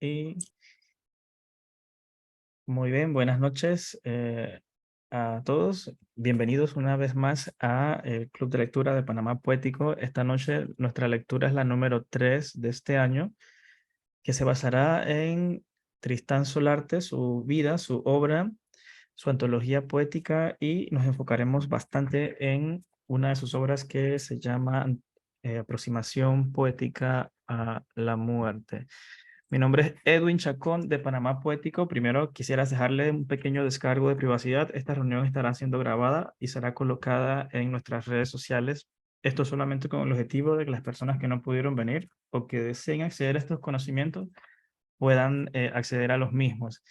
Y muy bien, buenas noches a todos. Bienvenidos una vez más a el Club de Lectura de Panamá Poético. Esta noche nuestra lectura es la número 3 de este año, que se basará en Tristán Solarte, su vida, su obra, su antología poética, y nos enfocaremos bastante en una de sus obras que se llama Aproximación Poética a la Muerte. Mi nombre es Edwin Chacón de Panamá Poético. Primero quisiera dejarle un pequeño descargo de privacidad. Esta reunión estará siendo grabada y será colocada en nuestras redes sociales. Esto solamente con el objetivo de que las personas que no pudieron venir o que deseen acceder a estos conocimientos puedan acceder a los mismos.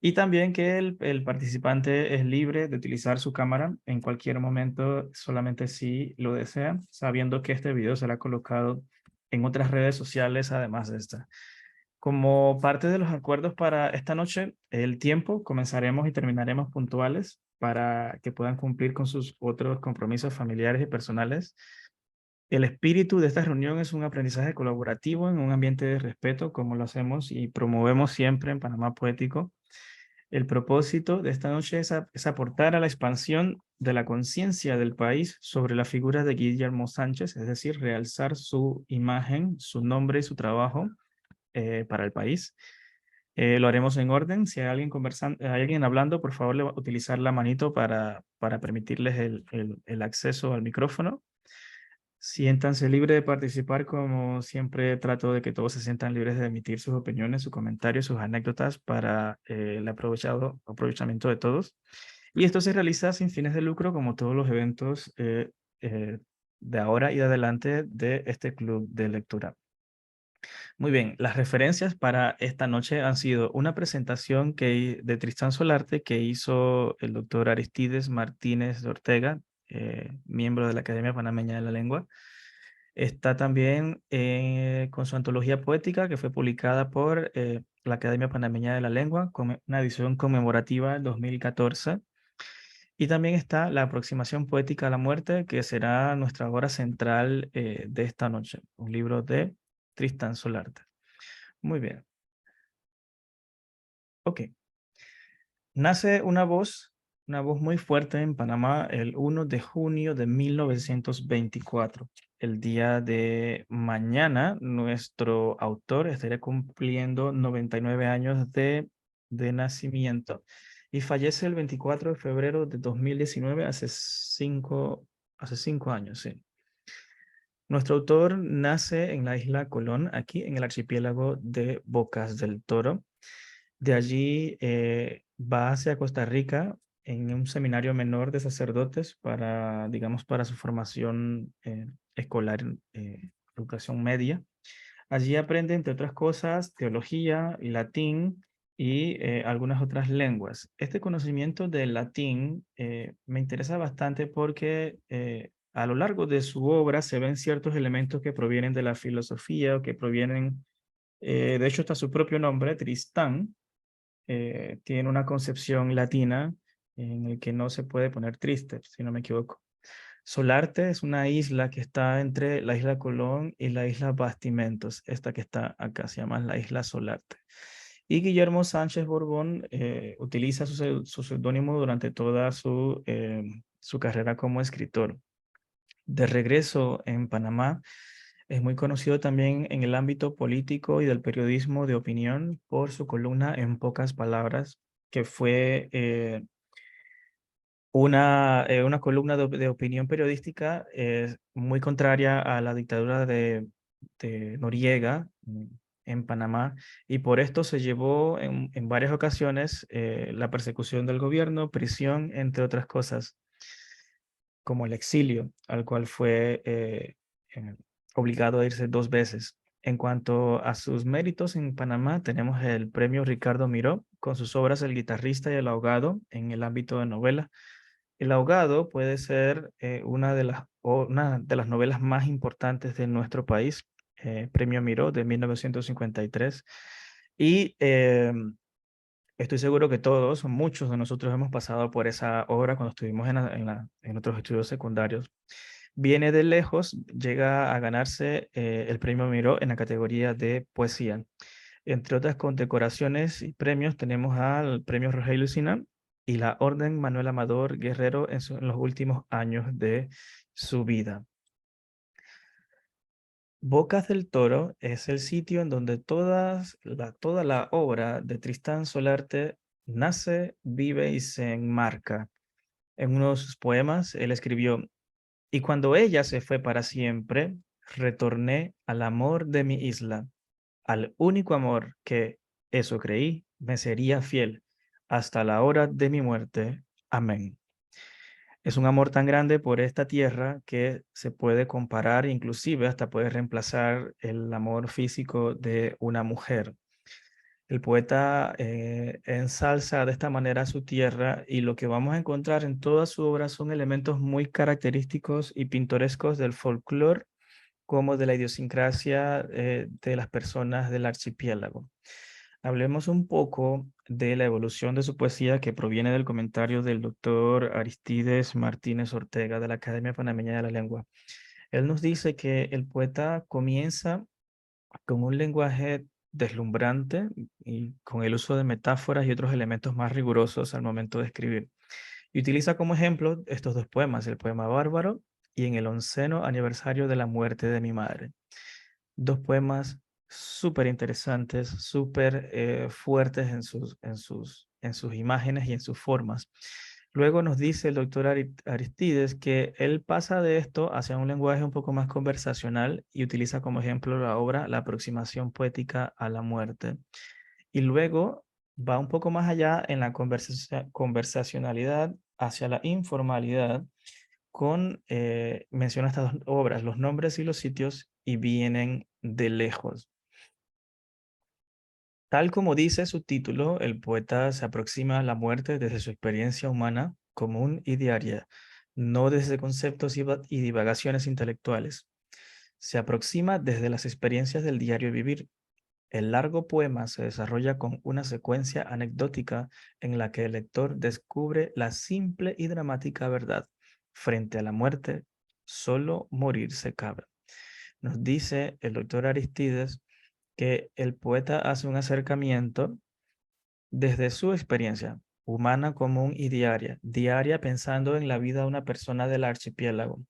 Y también que el participante es libre de utilizar su cámara en cualquier momento, solamente si lo desea, sabiendo que este video será colocado en otras redes sociales además de esta. Como parte de los acuerdos para esta noche, el tiempo, comenzaremos y terminaremos puntuales para que puedan cumplir con sus otros compromisos familiares y personales. El espíritu de esta reunión es un aprendizaje colaborativo en un ambiente de respeto, como lo hacemos y promovemos siempre en Panamá Poético. El propósito de esta noche es aportar a la expansión de la conciencia del país sobre la figura de Guillermo Sánchez, es decir, realzar su imagen, su nombre y su trabajo para el país. Lo haremos en orden. Si hay alguien conversando, hay alguien hablando, por favor, utilizar la manito para permitirles el acceso al micrófono. Siéntanse libres de participar, como siempre trato de que todos se sientan libres de emitir sus opiniones, sus comentarios, sus anécdotas para el aprovechamiento de todos. Y esto se realiza sin fines de lucro, como todos los eventos eh, de ahora y de adelante de este club de lectura. Muy bien, las referencias para esta noche han sido una presentación de Tristán Solarte que hizo el doctor Aristides Martínez de Ortega, miembro de la Academia Panameña de la Lengua. Está también con su antología poética que fue publicada por la Academia Panameña de la Lengua, con una edición conmemorativa del 2014. Y también está la aproximación poética a la muerte, que será nuestra obra central de esta noche, un libro de Tristán Solarte. Muy bien. Ok. Nace una voz muy fuerte en Panamá el 1 de junio de 1924. El día de mañana, nuestro autor estaría cumpliendo 99 años de nacimiento y fallece el 24 de febrero de 2019, hace cinco años, sí. Nuestro autor nace en la isla Colón, aquí en el archipiélago de Bocas del Toro. De allí va hacia Costa Rica en un seminario menor de sacerdotes para, digamos, para su formación escolar, educación media. Allí aprende, entre otras cosas, teología, latín y algunas otras lenguas. Este conocimiento del latín me interesa bastante porque a lo largo de su obra se ven ciertos elementos que provienen de la filosofía o que provienen, de hecho, hasta su propio nombre, Tristán, tiene una concepción latina en el que no se puede poner triste, si no me equivoco. Solarte es una isla que está entre la isla Colón y la isla Bastimentos. Esta que está acá se llama la isla Solarte. Y Guillermo Sánchez Borbón utiliza su seudónimo durante toda su carrera como escritor. De regreso en Panamá, es muy conocido también en el ámbito político y del periodismo de opinión por su columna En pocas palabras, que fue una columna de opinión periodística muy contraria a la dictadura de Noriega en Panamá, y por esto se llevó en varias ocasiones la persecución del gobierno, prisión, entre otras cosas, como el exilio, al cual fue eh, obligado a irse dos veces. En cuanto a sus méritos en Panamá, tenemos el premio Ricardo Miró con sus obras El guitarrista y El ahogado en el ámbito de novela. El ahogado puede ser una de las novelas más importantes de nuestro país, Premio Miró de 1953. Y estoy seguro que todos, muchos de nosotros hemos pasado por esa obra cuando estuvimos en otros estudios secundarios. Viene de lejos, llega a ganarse el Premio Miró en la categoría de poesía. Entre otras condecoraciones y premios tenemos al Premio Rogelio Lucinán y la Orden Manuel Amador Guerrero en los últimos años de su vida. Bocas del Toro es el sitio en donde toda la obra de Tristán Solarte nace, vive y se enmarca. En uno de sus poemas, él escribió: "Y cuando ella se fue para siempre, retorné al amor de mi isla, al único amor que, eso creí, me sería fiel hasta la hora de mi muerte. Amén". Es un amor tan grande por esta tierra que se puede comparar, inclusive hasta puede reemplazar el amor físico de una mujer. El poeta ensalza de esta manera su tierra, y lo que vamos a encontrar en toda su obra son elementos muy característicos y pintorescos del folclore como de la idiosincrasia de las personas del archipiélago. Hablemos un poco de la evolución de su poesía, que proviene del comentario del doctor Aristides Martínez Ortega de la Academia Panameña de la Lengua. Él nos dice que el poeta comienza con un lenguaje deslumbrante y con el uso de metáforas y otros elementos más rigurosos al momento de escribir. Y utiliza como ejemplo estos dos poemas: el poema Bárbaro y En el onceno aniversario de la muerte de mi madre. Dos poemas súper interesantes, súper fuertes en sus imágenes y en sus formas. Luego nos dice el doctor Aristides que él pasa de esto hacia un lenguaje un poco más conversacional y utiliza como ejemplo la obra La aproximación poética a la muerte. Y luego va un poco más allá en la conversacionalidad hacia la informalidad menciona estas dos obras: Los nombres y los sitios y Vienen de lejos. Tal como dice su título, el poeta se aproxima a la muerte desde su experiencia humana común y diaria, no desde conceptos y divagaciones intelectuales. Se aproxima desde las experiencias del diario vivir. El largo poema se desarrolla con una secuencia anecdótica en la que el lector descubre la simple y dramática verdad: frente a la muerte, solo morirse cabe. Nos dice el doctor Aristides que el poeta hace un acercamiento desde su experiencia humana común y diaria pensando en la vida de una persona del archipiélago,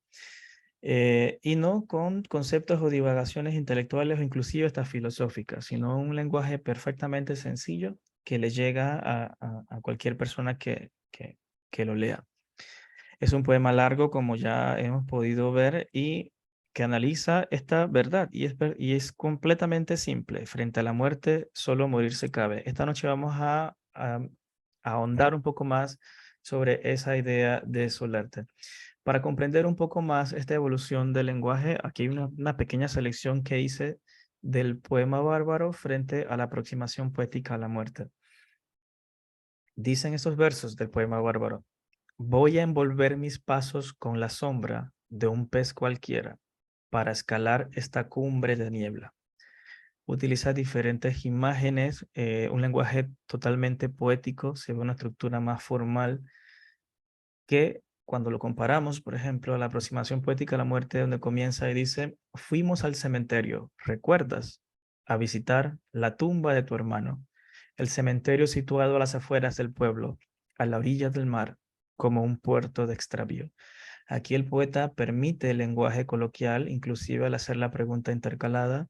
y no con conceptos o divagaciones intelectuales o inclusive hasta filosóficas, sino un lenguaje perfectamente sencillo que le llega a cualquier persona que lo lea. Es un poema largo, como ya hemos podido ver, y que analiza esta verdad, y es completamente simple: frente a la muerte, solo morirse cabe. Esta noche vamos a ahondar un poco más sobre esa idea de Solarte. Para comprender un poco más esta evolución del lenguaje, aquí hay una pequeña selección que hice del poema Bárbaro frente a la aproximación poética a la muerte. Dicen estos versos del poema Bárbaro: "Voy a envolver mis pasos con la sombra de un pez cualquiera para escalar esta cumbre de niebla". Utiliza diferentes imágenes, un lenguaje totalmente poético, se ve una estructura más formal que cuando lo comparamos, por ejemplo, a la aproximación poética a la muerte, donde comienza y dice: "Fuimos al cementerio, ¿recuerdas? A visitar la tumba de tu hermano. El cementerio situado a las afueras del pueblo, a la orilla del mar, como un puerto de extravío". Aquí el poeta permite el lenguaje coloquial, inclusive al hacer la pregunta intercalada,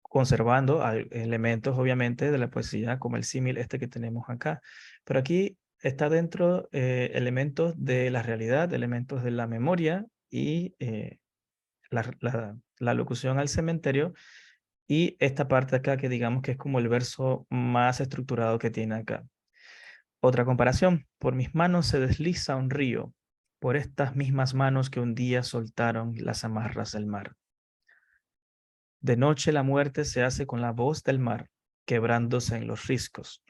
conservando elementos obviamente de la poesía, como el símil este que tenemos acá. Pero aquí está dentro elementos de la realidad, elementos de la memoria y la locución al cementerio, y esta parte acá que digamos que es como el verso más estructurado que tiene acá. Otra comparación: "Por mis manos se desliza un río, por estas mismas manos que un día soltaron las amarras del mar. De noche la muerte se hace con la voz del mar, quebrándose en los riscos".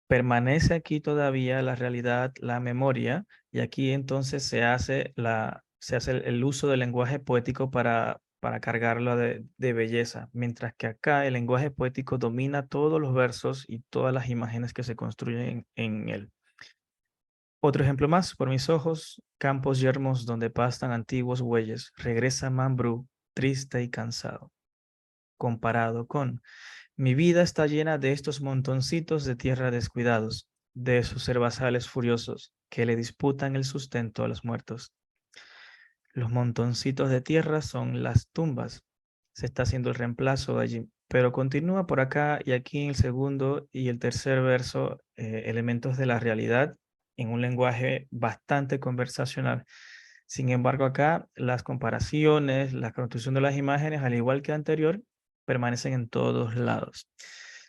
Permanece aquí todavía la realidad, la memoria, y aquí entonces se hace el uso del lenguaje poético para cargarlo de belleza, mientras que acá el lenguaje poético domina todos los versos y todas las imágenes que se construyen en él. Otro ejemplo más: "Por mis ojos, campos yermos donde pastan antiguos bueyes, regresa Mambrú, triste y cansado". comparado con. Mi vida está llena de estos montoncitos de tierra descuidados, de esos herbazales furiosos que le disputan el sustento a los muertos. Los montoncitos de tierra son las tumbas. Se está haciendo el reemplazo allí. Pero continúa por acá y aquí en el segundo y el tercer verso, elementos de la realidad en un lenguaje bastante conversacional. Sin embargo, acá las comparaciones, la construcción de las imágenes, al igual que anterior, permanecen en todos lados.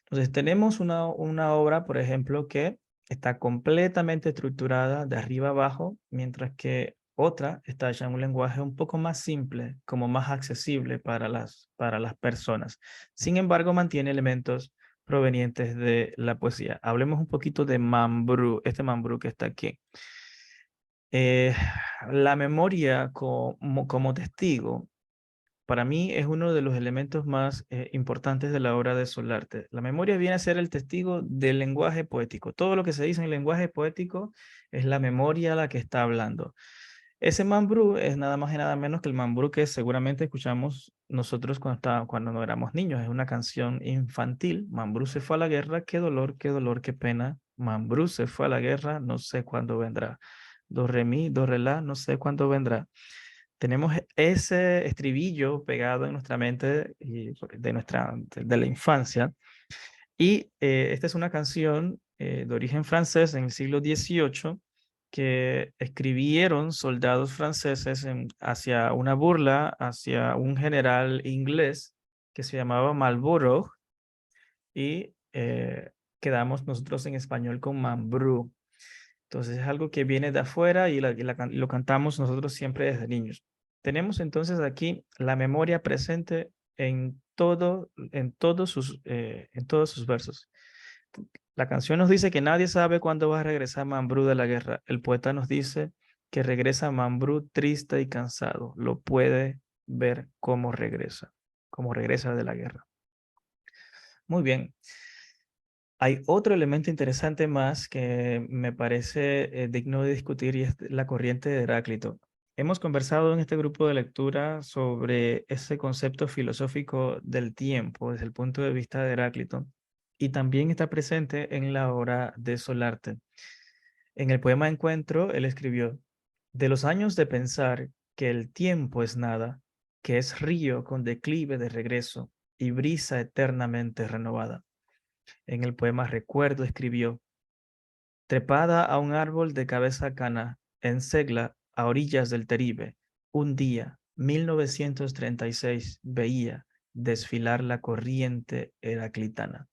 Entonces, tenemos una obra, por ejemplo, que está completamente estructurada de arriba abajo, mientras que otra está hecha en un lenguaje un poco más simple, como más accesible para las personas. Sin embargo, mantiene elementos provenientes de la poesía. Hablemos un poquito de Mambrú, este Mambrú que está aquí. Eh, la memoria como testigo, para mí es uno de los elementos más importantes de la obra de Solarte. La memoria viene a ser el testigo del lenguaje poético. Todo lo que se dice en el lenguaje poético es la memoria la que está hablando. Ese Mambrú es nada más y nada menos que el Mambrú que seguramente escuchamos nosotros cuando no éramos niños. Es una canción infantil. Mambrú se fue a la guerra, qué dolor, qué pena. Mambrú se fue a la guerra, no sé cuándo vendrá. Do, re, mi, do, re, la, no sé cuándo vendrá. Tenemos ese estribillo pegado en nuestra mente y de la infancia. Y esta es una canción de origen francés en el siglo XVIII que escribieron soldados franceses hacia una burla hacia un general inglés que se llamaba Marlborough y quedamos nosotros en español con Mambrú. Entonces es algo que viene de afuera y lo cantamos nosotros siempre desde niños. Tenemos entonces aquí la memoria presente en todos sus versos. La canción nos dice que nadie sabe cuándo va a regresar Mambrú de la guerra. El poeta nos dice que regresa Mambrú triste y cansado. Lo puede ver cómo regresa de la guerra. Muy bien. Hay otro elemento interesante más que me parece digno de discutir y es la corriente de Heráclito. Hemos conversado en este grupo de lectura sobre ese concepto filosófico del tiempo desde el punto de vista de Heráclito y también está presente en la obra de Solarte. En el poema Encuentro, él escribió: de los años de pensar que el tiempo es nada, que es río con declive de regreso y brisa eternamente renovada. En el poema Recuerdo escribió: trepada a un árbol de cabeza cana, en Segla, a orillas del Teribe, un día, 1936, veía desfilar la corriente heraclitana.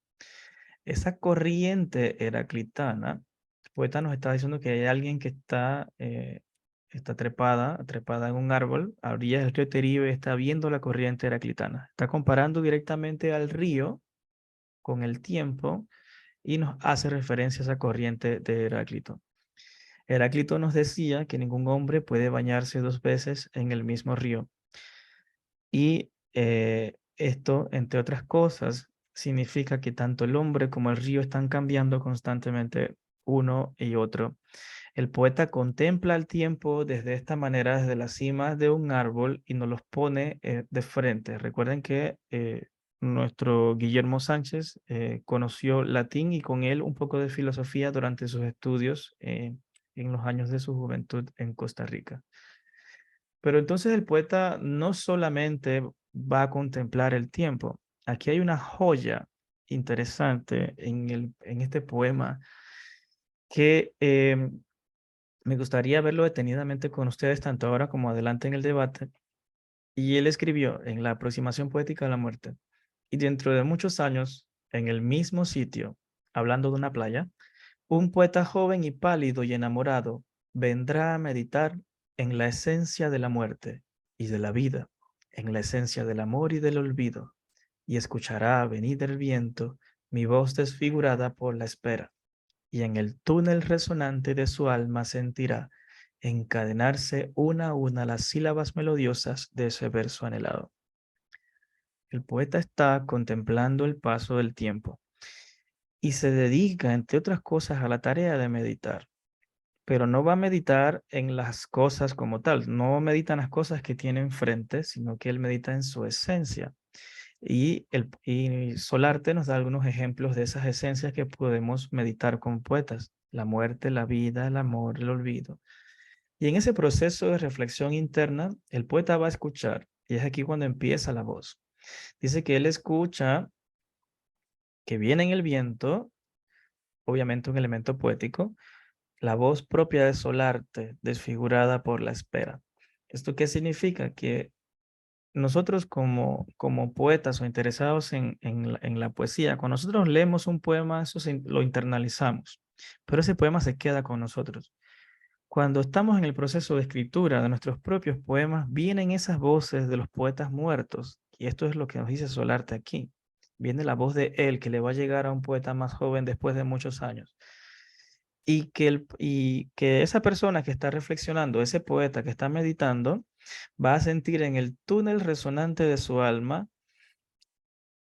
Esa corriente heraclitana, el poeta nos está diciendo que hay alguien que está trepada en un árbol, a orillas del río Teribe, está viendo la corriente heraclitana. Está comparando directamente al río con el tiempo y nos hace referencia a esa corriente de Heráclito. Heráclito nos decía que ningún hombre puede bañarse dos veces en el mismo río. Y esto, entre otras cosas, significa que tanto el hombre como el río están cambiando constantemente uno y otro. El poeta contempla el tiempo desde esta manera, desde la cima de un árbol y nos los pone de frente. Recuerden que nuestro Guillermo Sánchez conoció latín y con él un poco de filosofía durante sus estudios en los años de su juventud en Costa Rica. Pero entonces el poeta no solamente va a contemplar el tiempo. Aquí hay una joya interesante en este poema que me gustaría verlo detenidamente con ustedes, tanto ahora como adelante en el debate. Y él escribió en la aproximación poética de la muerte: y dentro de muchos años, en el mismo sitio, hablando de una playa, un poeta joven y pálido y enamorado vendrá a meditar en la esencia de la muerte y de la vida, en la esencia del amor y del olvido, y escuchará venir el viento, mi voz desfigurada por la espera, y en el túnel resonante de su alma sentirá encadenarse una a una las sílabas melodiosas de ese verso anhelado. El poeta está contemplando el paso del tiempo y se dedica, entre otras cosas, a la tarea de meditar. Pero no va a meditar en las cosas como tal, no medita en las cosas que tiene enfrente, sino que él medita en su esencia. Y Solarte nos da algunos ejemplos de esas esencias que podemos meditar con poetas: la muerte, la vida, el amor, el olvido. Y en ese proceso de reflexión interna, el poeta va a escuchar, y es aquí cuando empieza la voz. Dice que él escucha que viene en el viento, obviamente un elemento poético, la voz propia de Solarte, desfigurada por la espera. ¿Esto qué significa? Que nosotros como poetas o interesados en la poesía, cuando nosotros leemos un poema, lo internalizamos, pero ese poema se queda con nosotros. Cuando estamos en el proceso de escritura de nuestros propios poemas, vienen esas voces de los poetas muertos, y esto es lo que nos dice Solarte aquí. Viene la voz de él que le va a llegar a un poeta más joven después de muchos años. Y que esa persona que está reflexionando, ese poeta que está meditando, va a sentir en el túnel resonante de su alma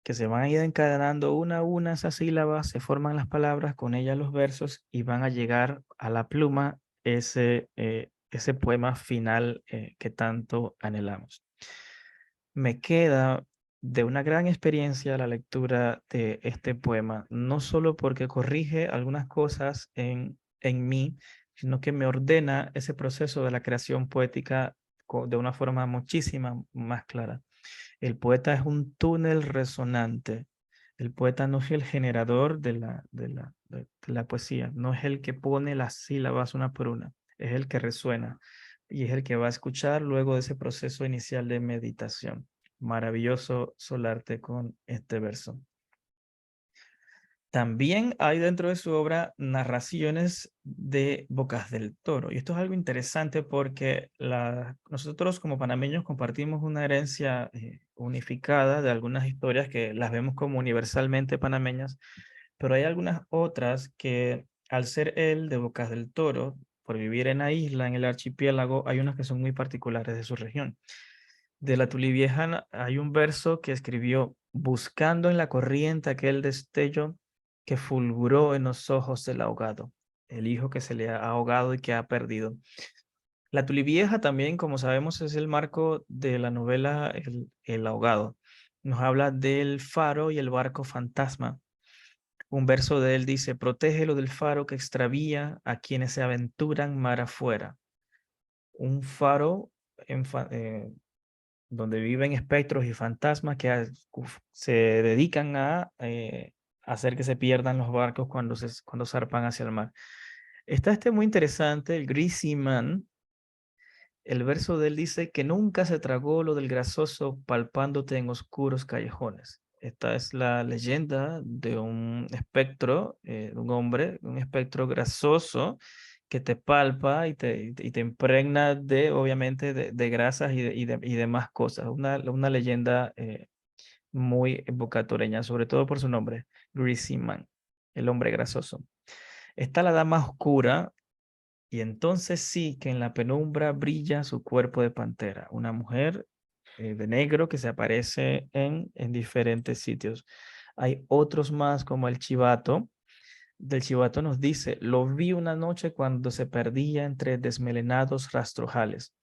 que se van a ir encadenando una a una esas sílabas, se forman las palabras, con ellas los versos, y van a llegar a la pluma ese poema final que tanto anhelamos. Me queda de una gran experiencia la lectura de este poema, no solo porque corrige algunas cosas en mí, sino que me ordena ese proceso de la creación poética de una forma muchísima más clara. El poeta es un túnel resonante. El poeta no es el generador de la poesía, no es el que pone las sílabas una por una, es el que resuena y es el que va a escuchar luego de ese proceso inicial de meditación. Maravilloso Solarte con este verso. También hay dentro de su obra narraciones de Bocas del Toro. Y esto es algo interesante porque nosotros como panameños compartimos una herencia unificada de algunas historias que las vemos como universalmente panameñas, pero hay algunas otras que, al ser él de Bocas del Toro, por vivir en la isla, en el archipiélago, hay unas que son muy particulares de su región. De la Tulivieja hay un verso que escribió: buscando en la corriente aquel destello que fulguró en los ojos del ahogado, el hijo que se le ha ahogado y que ha perdido. La Tulivieja también, como sabemos, es el marco de la novela El ahogado. Nos habla del faro y el barco fantasma. Un verso de él dice: protégelo del faro que extravía a quienes se aventuran mar afuera. Un faro donde viven espectros y fantasmas que se dedican a hacer que se pierdan los barcos cuando zarpan hacia el mar. Está muy interesante, el Greasy Man. El verso de él dice que nunca se tragó lo del grasoso palpándote en oscuros callejones. Esta es la leyenda de un espectro, de un hombre, un espectro grasoso que te palpa y te impregna obviamente, de grasas y demás cosas. Una leyenda muy evocatoreña, sobre todo por su nombre, Greasy Man, el hombre grasoso. Está la dama oscura, y entonces sí que en la penumbra brilla su cuerpo de pantera, una mujer de negro que se aparece en diferentes sitios. Hay otros más como el chivato. Del chivato nos dice: lo vi una noche cuando se perdía entre desmelenados rastrojales.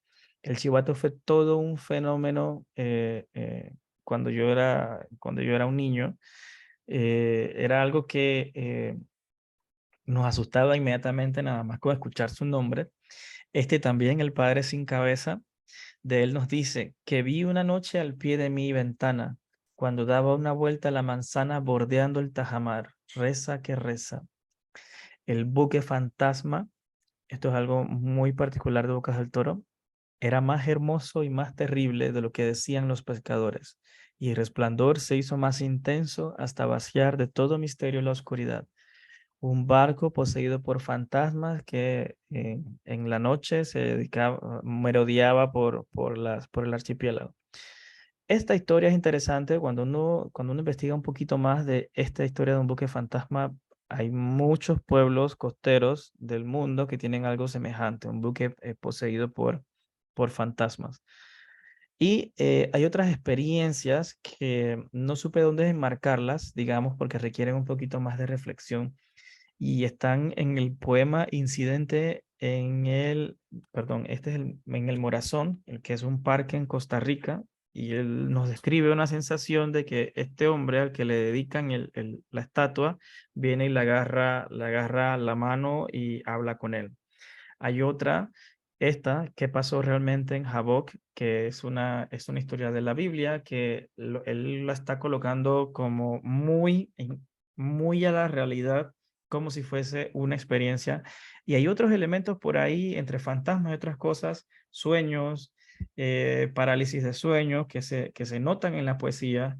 El chivato fue todo un fenómeno cuando yo era un niño. Era algo que nos asustaba inmediatamente nada más con escuchar su nombre. También, el padre sin cabeza, de él nos dice que vi una noche al pie de mi ventana, cuando daba una vuelta a la manzana bordeando el tajamar, reza que reza. El buque fantasma, esto es algo muy particular de Bocas del Toro, era más hermoso y más terrible de lo que decían los pescadores, y el resplandor se hizo más intenso hasta vaciar de todo misterio la oscuridad. Un barco poseído por fantasmas que en la noche se merodeaba por el archipiélago. Esta historia es interesante cuando uno investiga un poquito más de esta historia de un buque fantasma. Hay muchos pueblos costeros del mundo que tienen algo semejante, un buque poseído por fantasmas. Y hay otras experiencias que no supe dónde enmarcarlas, digamos, porque requieren un poquito más de reflexión, y están en el poema Incidente perdón, este es en el Morazón, el que es un parque en Costa Rica. y él nos describe una sensación de que este hombre al que le dedican la estatua viene y le agarra la mano y habla con él. Hay otra, esta, que pasó realmente en Jaboc, que es una historia de la Biblia, que él la está colocando como muy a la realidad, como si fuese una experiencia. Y hay otros elementos por ahí, entre fantasmas y otras cosas, sueños, parálisis de sueño, que se notan en la poesía,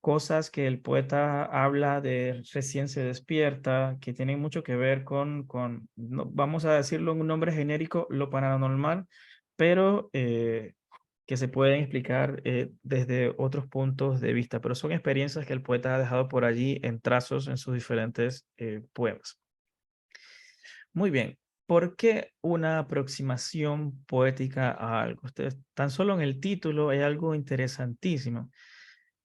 cosas que el poeta habla de recién se despierta, que tienen mucho que ver con vamos a decirlo en un nombre genérico, lo paranormal, pero que se pueden explicar desde otros puntos de vista, pero son experiencias que el poeta ha dejado por allí en trazos en sus diferentes poemas. Muy bien. ¿Por qué una aproximación poética a algo? Ustedes, tan solo en el título hay algo interesantísimo.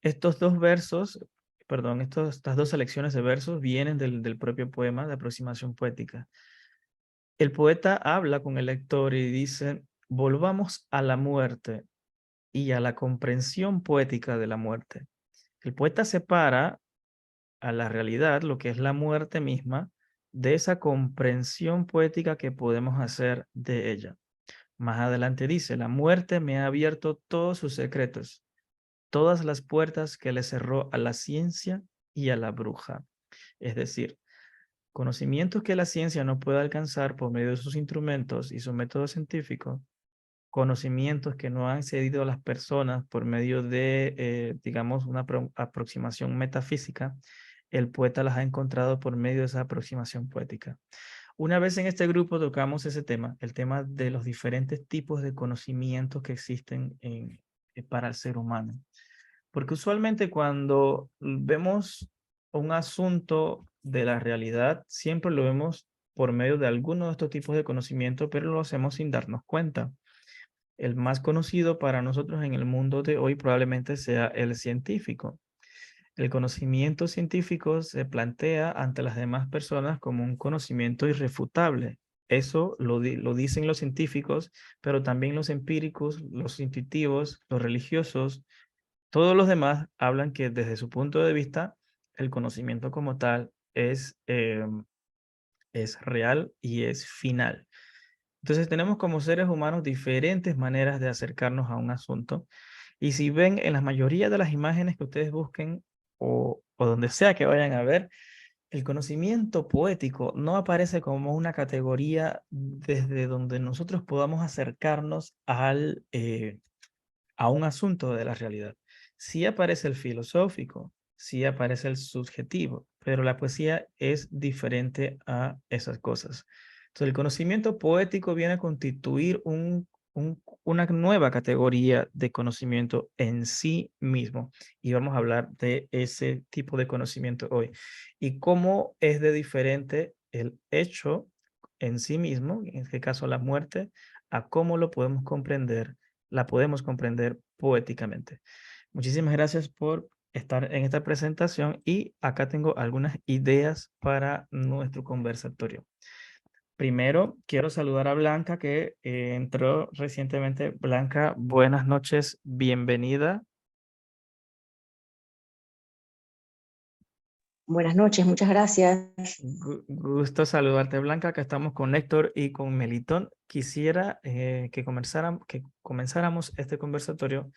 Estos dos versos, perdón, estas dos selecciones de versos vienen del propio poema de aproximación poética. El poeta habla con el lector y dice, volvamos a la muerte y a la comprensión poética de la muerte. El poeta separa a la realidad, lo que es la muerte misma, de esa comprensión poética que podemos hacer de ella. Más adelante dice, la muerte me ha abierto todos sus secretos, todas las puertas que le cerró a la ciencia y a la bruja. Es decir, conocimientos que la ciencia no puede alcanzar por medio de sus instrumentos y su método científico, conocimientos que no han cedido a las personas por medio de, digamos, una aproximación metafísica, el poeta las ha encontrado por medio de esa aproximación poética. Una vez en este grupo tocamos ese tema, el tema de los diferentes tipos de conocimientos que existen para el ser humano. Porque usualmente cuando vemos un asunto de la realidad, siempre lo vemos por medio de alguno de estos tipos de conocimiento, pero lo hacemos sin darnos cuenta. El más conocido para nosotros en el mundo de hoy probablemente sea el científico. El conocimiento científico se plantea ante las demás personas como un conocimiento irrefutable. Eso lo dicen los científicos, pero también los empíricos, los intuitivos, los religiosos, todos los demás hablan que desde su punto de vista el conocimiento como tal es real y es final. Entonces tenemos como seres humanos diferentes maneras de acercarnos a un asunto. Y si ven en la mayoría de las imágenes que ustedes busquen o donde sea que vayan a ver, el conocimiento poético no aparece como una categoría desde donde nosotros podamos acercarnos a un asunto de la realidad. Sí aparece el filosófico, sí aparece el subjetivo, pero la poesía es diferente a esas cosas. Entonces, el conocimiento poético viene a constituir una nueva categoría de conocimiento en sí mismo. Y vamos a hablar de ese tipo de conocimiento hoy. Y cómo es de diferente el hecho en sí mismo, en este caso la muerte, a cómo lo podemos comprender, la podemos comprender poéticamente. Muchísimas gracias por estar en esta presentación y acá tengo algunas ideas para nuestro conversatorio. Primero, quiero saludar a Blanca que entró recientemente. Blanca, buenas noches, bienvenida. Buenas noches, muchas gracias. Gusto saludarte, Blanca. Acá estamos con Héctor y con Melitón. Quisiera que comenzáramos este conversatorio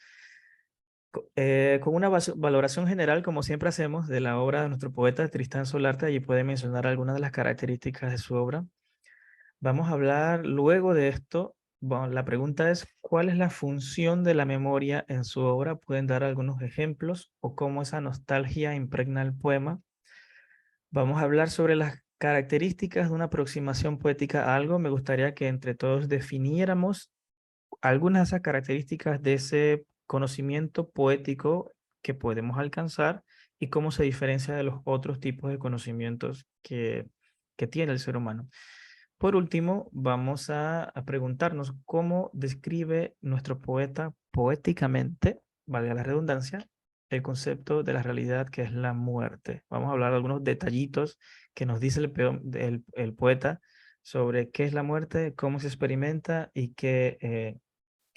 con una valoración general, como siempre hacemos, de la obra de nuestro poeta Tristán Solarte. Allí puede mencionar algunas de las características de su obra. Vamos a hablar luego de esto. Bueno, la pregunta es, ¿cuál es la función de la memoria en su obra? Pueden dar algunos ejemplos o cómo esa nostalgia impregna el poema. Vamos a hablar sobre las características de una aproximación poética a algo. Me gustaría que entre todos definiéramos algunas de esas características de ese conocimiento poético que podemos alcanzar y cómo se diferencia de los otros tipos de conocimientos que tiene el ser humano. Por último, vamos a preguntarnos cómo describe nuestro poeta poéticamente, valga la redundancia, el concepto de la realidad que es la muerte. Vamos a hablar de algunos detallitos que nos dice el poeta sobre qué es la muerte, cómo se experimenta y qué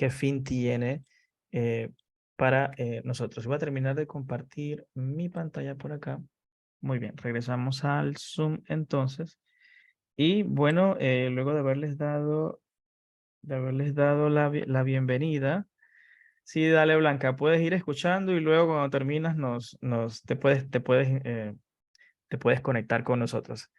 fin tiene para nosotros. Voy a terminar de compartir mi pantalla por acá. Muy bien, regresamos al Zoom entonces. Y bueno, luego de haberles dado la bienvenida. Sí, dale, Blanca, puedes ir escuchando y luego cuando terminas te puedes conectar con nosotros.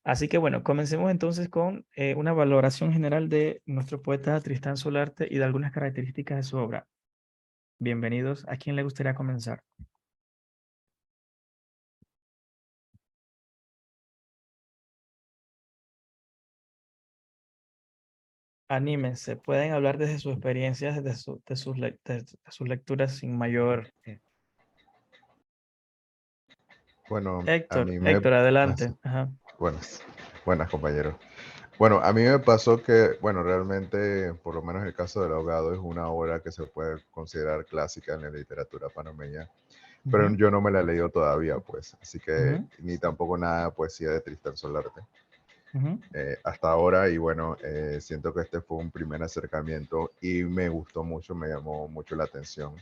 Así que bueno, comencemos entonces con una valoración general de nuestro poeta Tristán Solarte y de algunas características de su obra. Bienvenidos. ¿A quién le gustaría comenzar? Anímense, pueden hablar desde sus experiencias, de sus lecturas sin mayor... Bueno, a Héctor, mí me... Héctor, ah, sí. adelante. Ajá. Buenas compañeros. Bueno, a mí me pasó que, bueno, realmente, por lo menos el caso del ahogado es una obra que se puede considerar clásica en la literatura panameña, pero Ujú, yo no me la he leído todavía, pues, así que ujú, ni tampoco nada de poesía de Tristán Solarte ujú, hasta ahora, y bueno, siento que este fue un primer acercamiento y me gustó mucho, me llamó mucho la atención.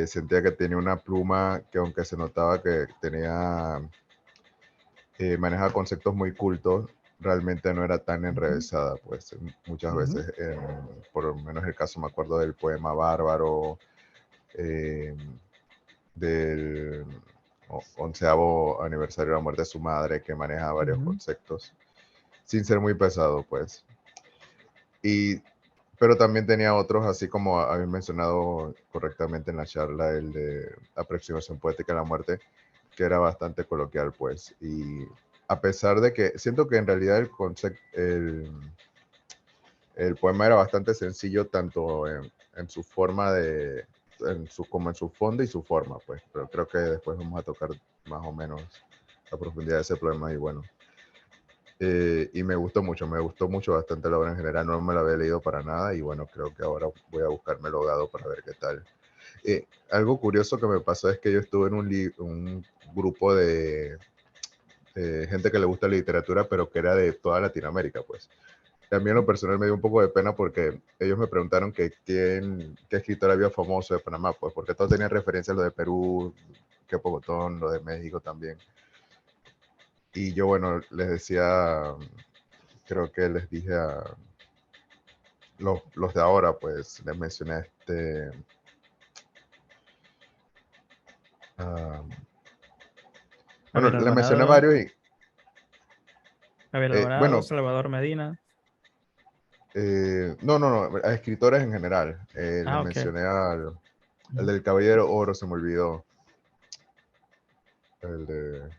Sentía que tenía una pluma que, aunque se notaba que tenía maneja conceptos muy cultos, realmente no era tan ujú, enrevesada, pues muchas ujú, veces, por lo menos el caso me acuerdo del poema Bárbaro, eh, del onceavo aniversario de la muerte de su madre, que maneja varios ujú, conceptos, sin ser muy pesado, pues. Y, pero también tenía otros, así como habéis mencionado correctamente en la charla, el de aproximación poética a la muerte, que era bastante coloquial, pues. Y a pesar de que siento que en realidad el poema era bastante sencillo, tanto en su forma como en su fondo y su forma, pues. Pero creo que después vamos a tocar más o menos la profundidad de ese poema y bueno. Y me gustó mucho bastante la obra en general, no me la había leído para nada y bueno, creo que ahora voy a buscarme el Hogado para ver qué tal. Algo curioso que me pasó es que yo estuve en un grupo de gente que le gusta la literatura, pero que era de toda Latinoamérica, pues. También lo personal me dio un poco de pena porque ellos me preguntaron qué escritor había famoso de Panamá, pues porque todos tenían referencias, lo de Perú, que Pogotón, lo de México también. Y yo, bueno, les decía, creo que les dije a los de ahora, pues les mencioné ah, bueno, Javier les mencioné Alvarado, varios y, bueno, Salvador Medina. no, a escritores en general. Les Ah, ok. mencioné al Ujú. del Caballero Oro, se me olvidó. El de,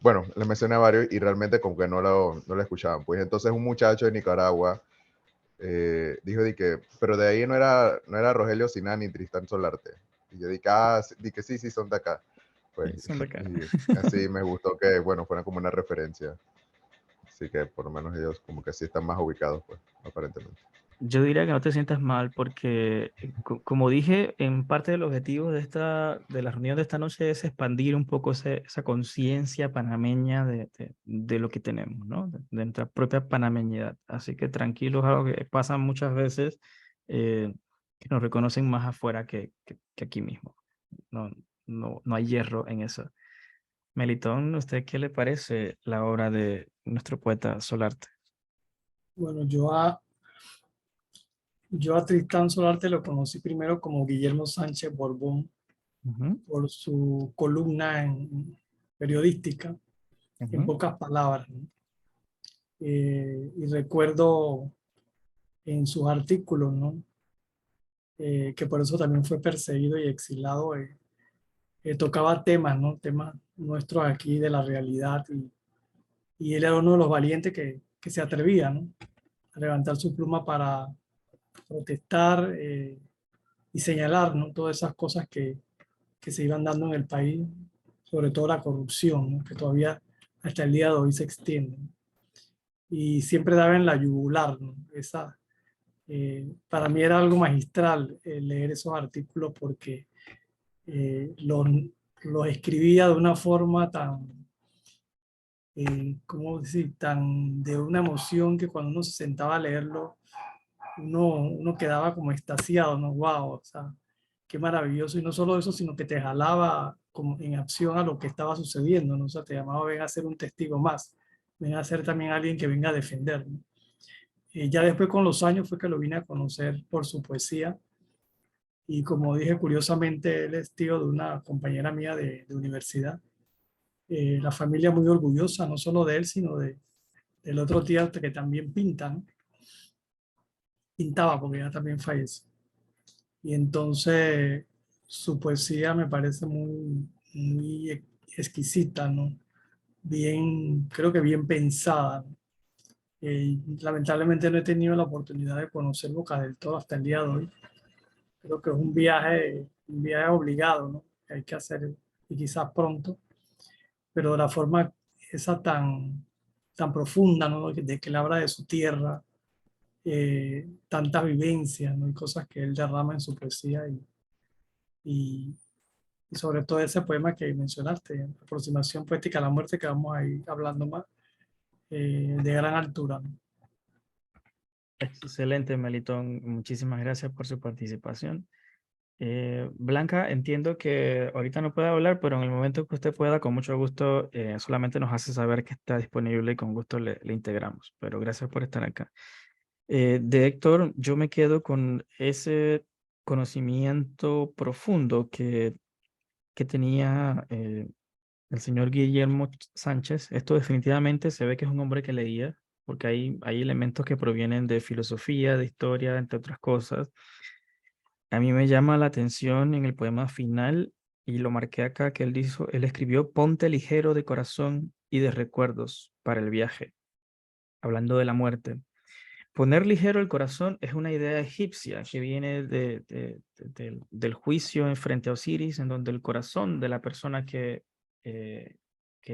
bueno, les mencioné a varios y realmente como que no lo escuchaban. Pues entonces un muchacho de Nicaragua dijo pero de ahí no era Rogelio Siná ni Tristán Solarte. Y yo dije, sí, son de acá. Pues, Son de acá. y así me gustó que, bueno, fuera como una referencia. Así que por lo menos ellos como que sí están más ubicados, pues, aparentemente. Yo diría que no te sientas mal porque, como dije, en parte del objetivo de la reunión de esta noche es expandir un poco esa conciencia panameña de lo que tenemos, ¿no? De nuestra propia panameñidad. Así que tranquilos, algo que pasa muchas veces, eh, que nos reconocen más afuera que aquí mismo. No, no hay hierro en eso. Melitón, ¿usted qué le parece la obra de nuestro poeta Solarte? Bueno, yo a Tristán Solarte lo conocí primero como Guillermo Sánchez Borbón Ujú, por su columna periodística, en ujú, pocas palabras, ¿no? Y recuerdo en sus artículos, ¿no? Que por eso también fue perseguido y exilado, tocaba temas, ¿no? Temas nuestros aquí de la realidad y él era uno de los valientes que se atrevía, ¿no? A levantar su pluma para protestar y señalar, ¿no? Todas esas cosas que se iban dando en el país, sobre todo la corrupción, ¿no? Que todavía hasta el día de hoy se extiende. Y siempre daba en la yugular, ¿no? Para mí era algo magistral leer esos artículos porque los escribía de una forma tan, ¿cómo decir?, tan de una emoción que cuando uno se sentaba a leerlo, uno quedaba como extasiado, ¿no? Wow, o sea, qué maravilloso. Y no solo eso, sino que te jalaba como en acción a lo que estaba sucediendo, ¿no? O sea, te llamaba, ven a ser un testigo más, ven a ser también alguien que venga a defender, ¿no? Y ya después con los años fue que lo vine a conocer por su poesía. Y como dije, curiosamente, él es tío de una compañera mía de universidad. La familia muy orgullosa, no solo de él, sino del otro tío que también pinta, ¿no? Pintaba porque ya también falleció. Y entonces su poesía me parece muy exquisita, ¿no? Bien, creo que bien pensada, ¿no? Lamentablemente no he tenido la oportunidad de conocer Boca del Toro hasta el día de hoy. Creo que es un viaje obligado, ¿no? Que hay que hacer y quizás pronto, pero de la forma esa tan profunda, ¿no? De que él habla de su tierra, tantas vivencias, ¿no? Y cosas que él derrama en su poesía y, y sobre todo ese poema que mencionaste, Aproximación Poética a la Muerte, que vamos a ir hablando más, de gran altura, ¿no? Excelente, Melitón. Muchísimas gracias por su participación. Blanca, entiendo que ahorita no puede hablar, pero en el momento que usted pueda, con mucho gusto, solamente nos hace saber que está disponible y con gusto le integramos. Pero gracias por estar acá. De Héctor, yo me quedo con ese conocimiento profundo que tenía el señor Guillermo Sánchez. Esto definitivamente se ve que es un hombre que leía, porque hay elementos que provienen de filosofía, de historia, entre otras cosas. A mí me llama la atención en el poema final, y lo marqué acá, que él escribió: ponte ligero de corazón y de recuerdos para el viaje, hablando de la muerte. Poner ligero el corazón es una idea egipcia que viene del juicio en frente a Osiris, en donde el corazón de la persona que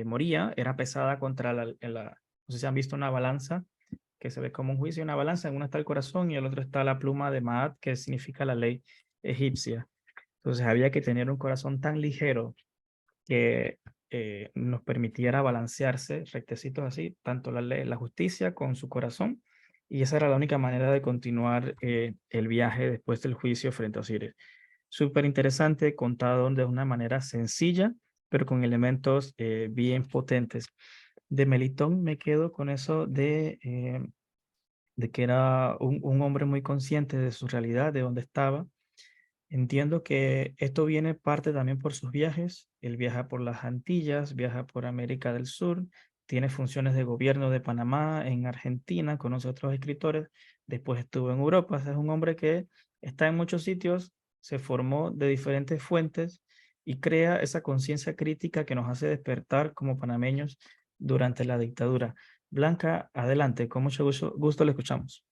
moría era pesada contra no sé si han visto una balanza, que se ve como un juicio, una balanza, en una está el corazón y en el otro está la pluma de Maat, que significa la ley egipcia. Entonces había que tener un corazón tan ligero que nos permitiera balancearse rectecitos así, tanto la ley, la justicia con su corazón, y esa era la única manera de continuar el viaje después del juicio frente a Osiris. Súper interesante, contado de una manera sencilla, pero con elementos bien potentes. De Melitón me quedo con eso de que era un hombre muy consciente de su realidad, de dónde estaba. Entiendo que esto viene parte también por sus viajes. Él viaja por las Antillas, viaja por América del Sur, tiene funciones de gobierno de Panamá, en Argentina, conoce a otros escritores, después estuvo en Europa. O sea, es un hombre que está en muchos sitios, se formó de diferentes fuentes y crea esa conciencia crítica que nos hace despertar como panameños durante la dictadura. Blanca, adelante, con mucho gusto le escuchamos.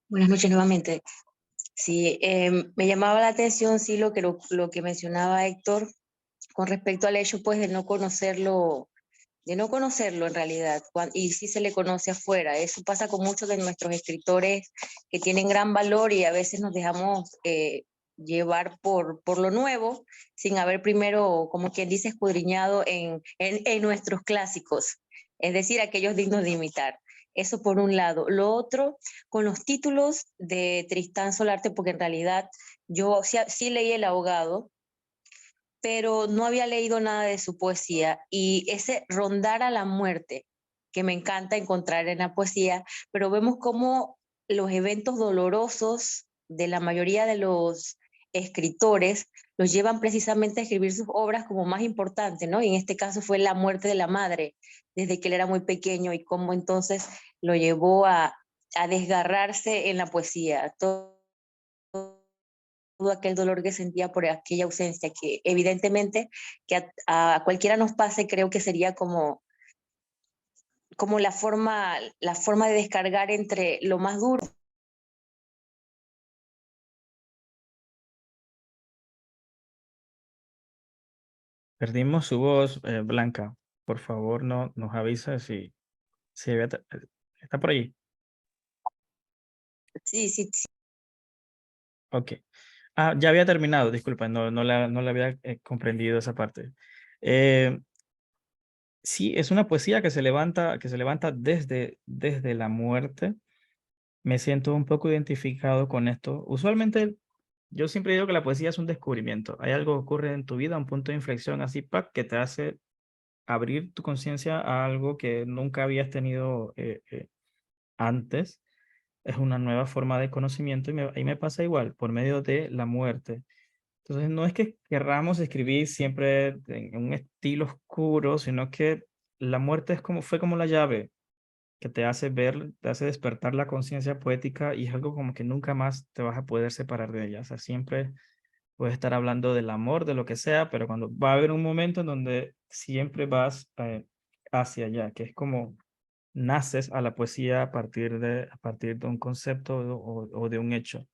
Buenas noches nuevamente. Sí, me llamaba la atención, sí, lo que mencionaba Héctor con respecto al hecho, pues, de no conocerlo en realidad, y sí se le conoce afuera. Eso pasa con muchos de nuestros escritores que tienen gran valor y a veces nos dejamos llevar por lo nuevo, sin haber primero, como quien dice, escudriñado en nuestros clásicos, es decir, aquellos dignos de imitar. Eso por un lado. Lo otro, con los títulos de Tristán Solarte, porque en realidad yo sí leí El Ahogado, pero no había leído nada de su poesía, y ese rondar a la muerte que me encanta encontrar en la poesía, pero vemos cómo los eventos dolorosos de la mayoría de los escritores los llevan precisamente a escribir sus obras como más importantes, ¿no? Y en este caso fue la muerte de la madre, desde que él era muy pequeño, y cómo entonces lo llevó a desgarrarse en la poesía. Todo aquel dolor que sentía por aquella ausencia, que evidentemente que a cualquiera nos pase, creo que sería como la forma de descargar entre lo más duro. Perdimos su voz, Blanca. Por favor, no nos avisa si está por allí. Sí, sí, sí. Ok. Ah, ya había terminado, disculpa, no le había comprendido esa parte. sí, es una poesía que se levanta desde la muerte. Me siento un poco identificado con esto. Usualmente, yo siempre digo que la poesía es un descubrimiento. Hay algo que ocurre en tu vida, un punto de inflexión así, ¡pac!, que te hace abrir tu conciencia a algo que nunca habías tenido antes. Es una nueva forma de conocimiento y me pasa igual, por medio de la muerte. Entonces, no es que querramos escribir siempre en un estilo oscuro, sino que la muerte fue como la llave que te hace ver, te hace despertar la conciencia poética y es algo como que nunca más te vas a poder separar de ella. O sea, siempre puedes estar hablando del amor, de lo que sea, pero cuando va a haber un momento en donde siempre vas hacia allá, que es como naces a la poesía a partir de un concepto o de un hecho.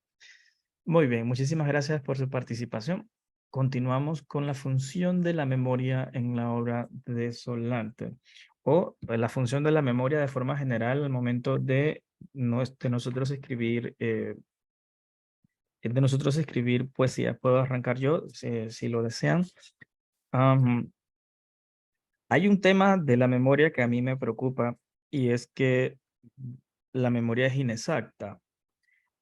Muy bien, muchísimas gracias por su participación. Continuamos con la función de la memoria en la obra de Solarte, o la función de la memoria de forma general al momento de, de nosotros escribir poesía. Puedo arrancar yo, si lo desean. Hay un tema de la memoria que a mí me preocupa y es que la memoria es inexacta.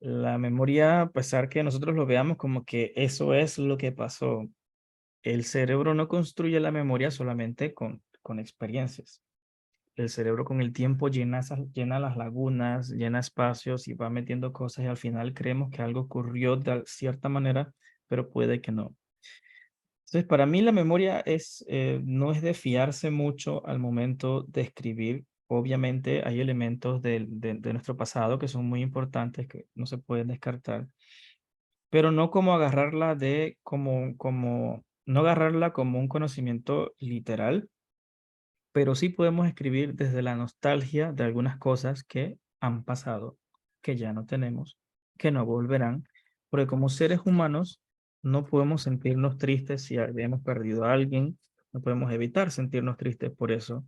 La memoria, a pesar que nosotros lo veamos como que eso es lo que pasó, el cerebro no construye la memoria solamente con experiencias. El cerebro con el tiempo llena las lagunas, llena espacios y va metiendo cosas y al final creemos que algo ocurrió de cierta manera, pero puede que no. Entonces, para mí la memoria no es de fiarse mucho al momento de escribir. Obviamente hay elementos de nuestro pasado que son muy importantes, que no se pueden descartar, pero no como agarrarla no agarrarla como un conocimiento literal, pero sí podemos escribir desde la nostalgia de algunas cosas que han pasado, que ya no tenemos, que no volverán, porque como seres humanos no podemos sentirnos tristes si hemos perdido a alguien, no podemos evitar sentirnos tristes por eso.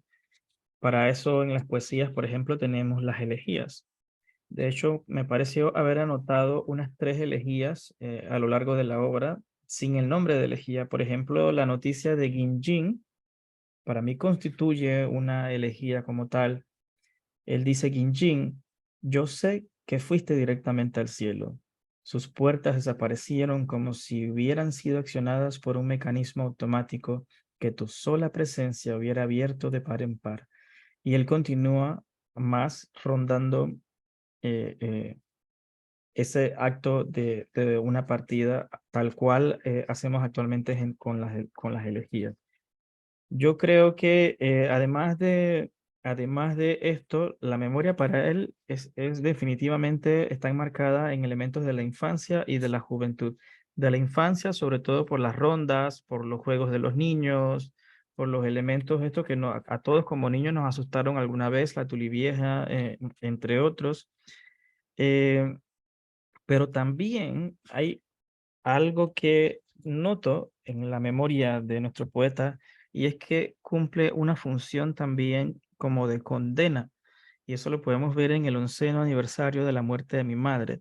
Para eso en las poesías, por ejemplo, tenemos las elegías. De hecho, me pareció haber anotado unas 3 elegías a lo largo de la obra sin el nombre de elegía. Por ejemplo, la noticia de Ginjin para mí constituye una elegía como tal. Él dice, Ginjin, yo sé que fuiste directamente al cielo. Sus puertas desaparecieron como si hubieran sido accionadas por un mecanismo automático que tu sola presencia hubiera abierto de par en par. Y él continúa más rondando ese acto de una partida tal cual hacemos actualmente con las elegías. Yo creo que además de esto, la memoria para él es definitivamente está enmarcada en elementos de la infancia y de la juventud. De la infancia, sobre todo por las rondas, por los juegos de los niños, por los elementos estos que a todos como niños nos asustaron alguna vez, la tulivieja, entre otros. Eh, pero también hay algo que noto en la memoria de nuestro poeta y es que cumple una función también como de condena. Y eso lo podemos ver en el 11º aniversario de la muerte de mi madre.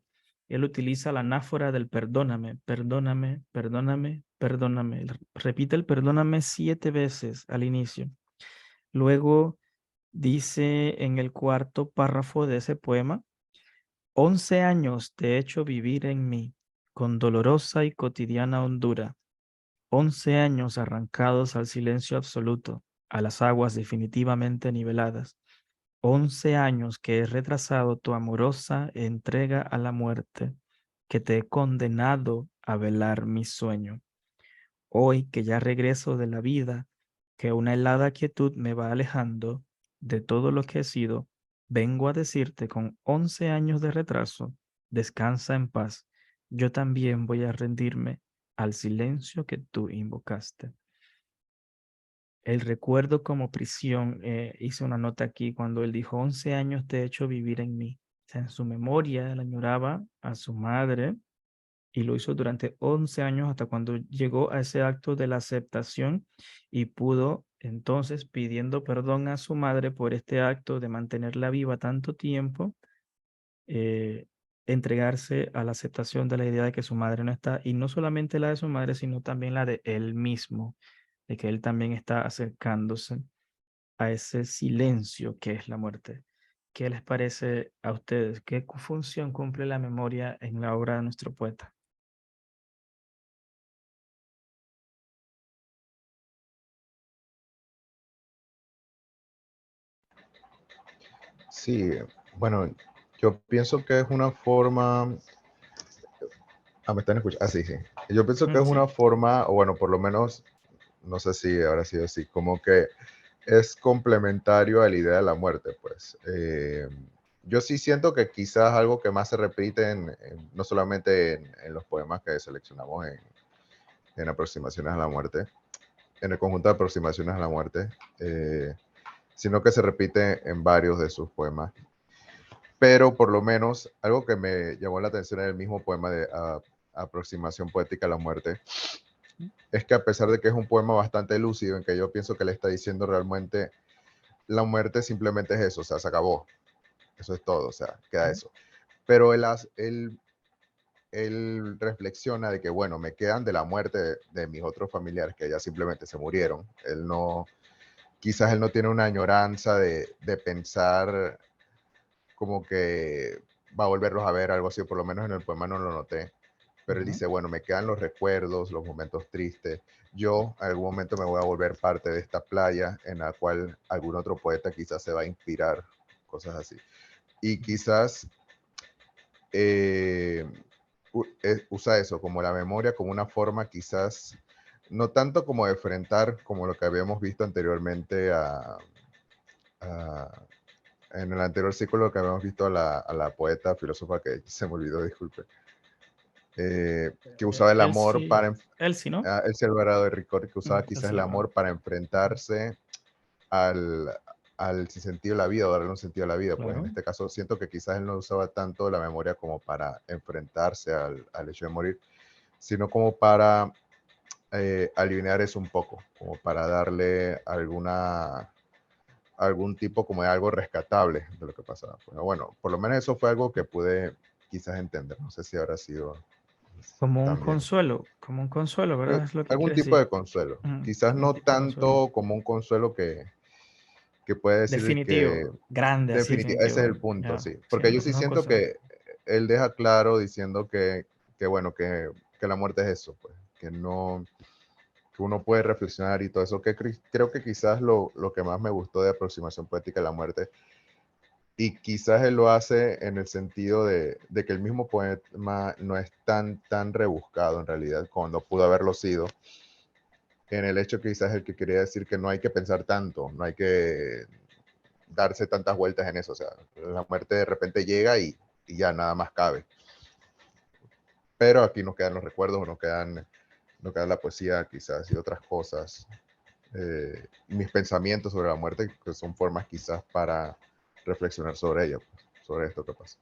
Él utiliza la anáfora del perdóname, perdóname, perdóname, perdóname. Repite el perdóname 7 veces al inicio. Luego dice en el 4º párrafo de ese poema, 11 años te he hecho vivir en mí, con dolorosa y cotidiana hondura. 11 años arrancados al silencio absoluto, a las aguas definitivamente niveladas. 11 años que he retrasado tu amorosa entrega a la muerte, que te he condenado a velar mi sueño. Hoy que ya regreso de la vida, que una helada quietud me va alejando de todo lo que he sido, vengo a decirte con 11 años de retraso, descansa en paz. Yo también voy a rendirme al silencio que tú invocaste. El recuerdo como prisión, hice una nota aquí cuando él dijo, 11 años te he hecho vivir en mí. O sea, en su memoria, él añoraba a su madre, y lo hizo durante 11 años hasta cuando llegó a ese acto de la aceptación y pudo entonces pidiendo perdón a su madre por este acto de mantenerla viva tanto tiempo, eh, entregarse a la aceptación de la idea de que su madre no está, y no solamente la de su madre, sino también la de él mismo, de que él también está acercándose. a ese silencio que es la muerte. ¿Qué les parece a ustedes? ¿Qué función cumple la memoria en la obra de nuestro poeta? Sí, bueno, yo pienso que es una forma. ¿Me están escuchando? Sí, sí. Yo pienso que es Sí. una forma, o bueno, por lo menos, no sé si habrá sido así, como que es complementario a la idea de la muerte, pues. Yo sí siento que quizás algo que más se repite no solamente en los poemas que seleccionamos en Aproximaciones a la Muerte, en el conjunto de Aproximaciones a la Muerte, sino que se repite en varios de sus poemas. Pero por lo menos algo que me llamó la atención en el mismo poema de Aproximación Poética a la Muerte es que a pesar de que es un poema bastante lúcido, en que yo pienso que le está diciendo realmente la muerte simplemente es eso, o sea, se acabó, eso es todo, o sea, queda eso. Pero él reflexiona de que, bueno, me quedan de la muerte de mis otros familiares que ya simplemente se murieron. Quizás él no tiene una añoranza de pensar como que va a volverlos a ver, algo así, por lo menos en el poema no lo noté. Pero él dice, bueno, me quedan los recuerdos, los momentos tristes. Yo en algún momento me voy a volver parte de esta playa en la cual algún otro poeta quizás se va a inspirar, cosas así. Y quizás usa eso como la memoria, como una forma quizás, no tanto como de enfrentar como lo que habíamos visto anteriormente en el anterior ciclo que habíamos visto a la poeta, filósofa, que se me olvidó, disculpe, que usaba el amor para, Elsie, ¿no? Elsie Alvarado de Ricord, que usaba quizás Elsie el Alvarado. amor para enfrentarse al sentido de la vida, o darle un sentido a la vida. Pues Claro. en este caso siento que quizás él no usaba tanto la memoria como para enfrentarse al hecho de morir, sino como para alinear eso un poco, como para darle algún tipo como de algo rescatable de lo que pasaba. Bueno, por lo menos eso fue algo que pude quizás entender. No sé si habrá sido Como también. un consuelo, ¿verdad? Es lo que Algún quieres tipo decir. de consuelo. Quizás Un no tipo de consuelo. tanto como un consuelo que puede decir de que Definitivo, grande, así definitivo, ese es definitivo. el punto, Ya, sí. sí, Porque yo sí no siento consuelo. que él deja claro diciendo que bueno, que la muerte es eso, pues, que no, que uno puede reflexionar y todo eso, que creo que quizás lo que más me gustó de Aproximación Poética de la Muerte, y quizás él lo hace en el sentido de que el mismo poema no es tan rebuscado en realidad, cuando pudo haberlo sido, en el hecho que quizás el que quería decir que no hay que pensar tanto, no hay que darse tantas vueltas en eso, o sea, la muerte de repente llega y ya nada más cabe. Pero aquí nos quedan los recuerdos, nos queda la poesía quizás y otras cosas, mis pensamientos sobre la muerte, que son formas quizás para reflexionar sobre ella, pues, sobre esto que pasa.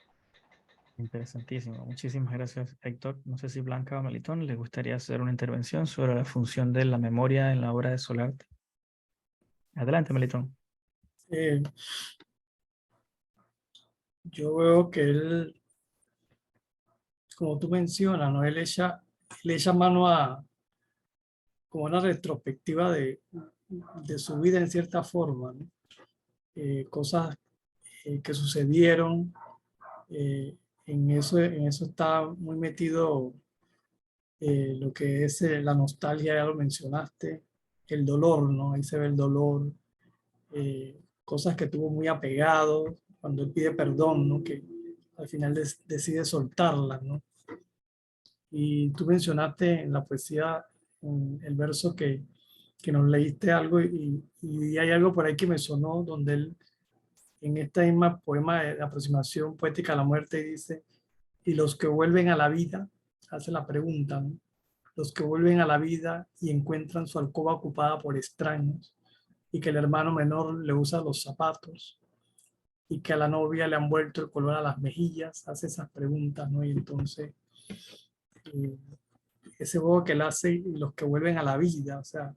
Interesantísimo. Muchísimas gracias, Héctor. No sé si Blanca o Melitón les gustaría hacer una intervención sobre la función de la memoria en la obra de Solarte. Adelante, Melitón. Yo veo que él, como tú mencionas, ¿no? Él echa mano a como una retrospectiva de su vida en cierta forma, ¿no? Cosas que sucedieron, en eso está muy metido lo que es la nostalgia, ya lo mencionaste, el dolor, ¿no? Ahí se ve el dolor, cosas que tuvo muy apegado, cuando él pide perdón, ¿no? Que al final decide soltarlas, ¿no? Y tú mencionaste en la poesía, en el verso que nos leíste algo y hay algo por ahí que me sonó donde él, en este mismo poema de aproximación poética a la muerte, dice, y los que vuelven a la vida, hace la pregunta, ¿no? Los que vuelven a la vida y encuentran su alcoba ocupada por extraños y que el hermano menor le usa los zapatos y que a la novia le han vuelto el color a las mejillas, hace esas preguntas, ¿no? Y entonces, eh, ese juego que él hace y los que vuelven a la vida, o sea,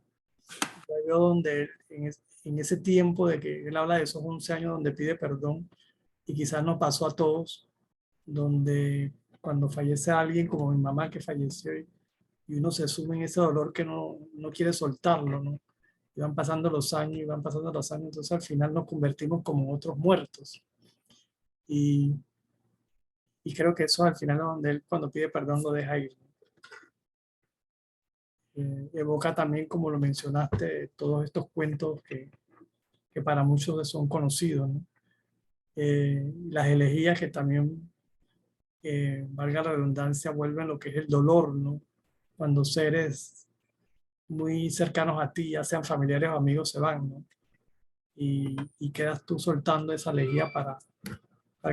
yo veo donde en ese tiempo de que él habla de esos 11 años donde pide perdón y quizás nos pasó a todos, donde cuando fallece alguien como mi mamá que falleció y uno se sume en ese dolor que no quiere soltarlo, ¿no? Y van pasando los años y van pasando los años, entonces al final nos convertimos como otros muertos. Y, y creo que eso al final es donde él cuando pide perdón lo deja ir. Evoca también, como lo mencionaste, todos estos cuentos que para muchos son conocidos, ¿no? Las elegías que también, valga la redundancia, vuelven lo que es el dolor, ¿no? Cuando seres muy cercanos a ti, ya sean familiares o amigos, se van, ¿no? Y quedas tú soltando esa elegía para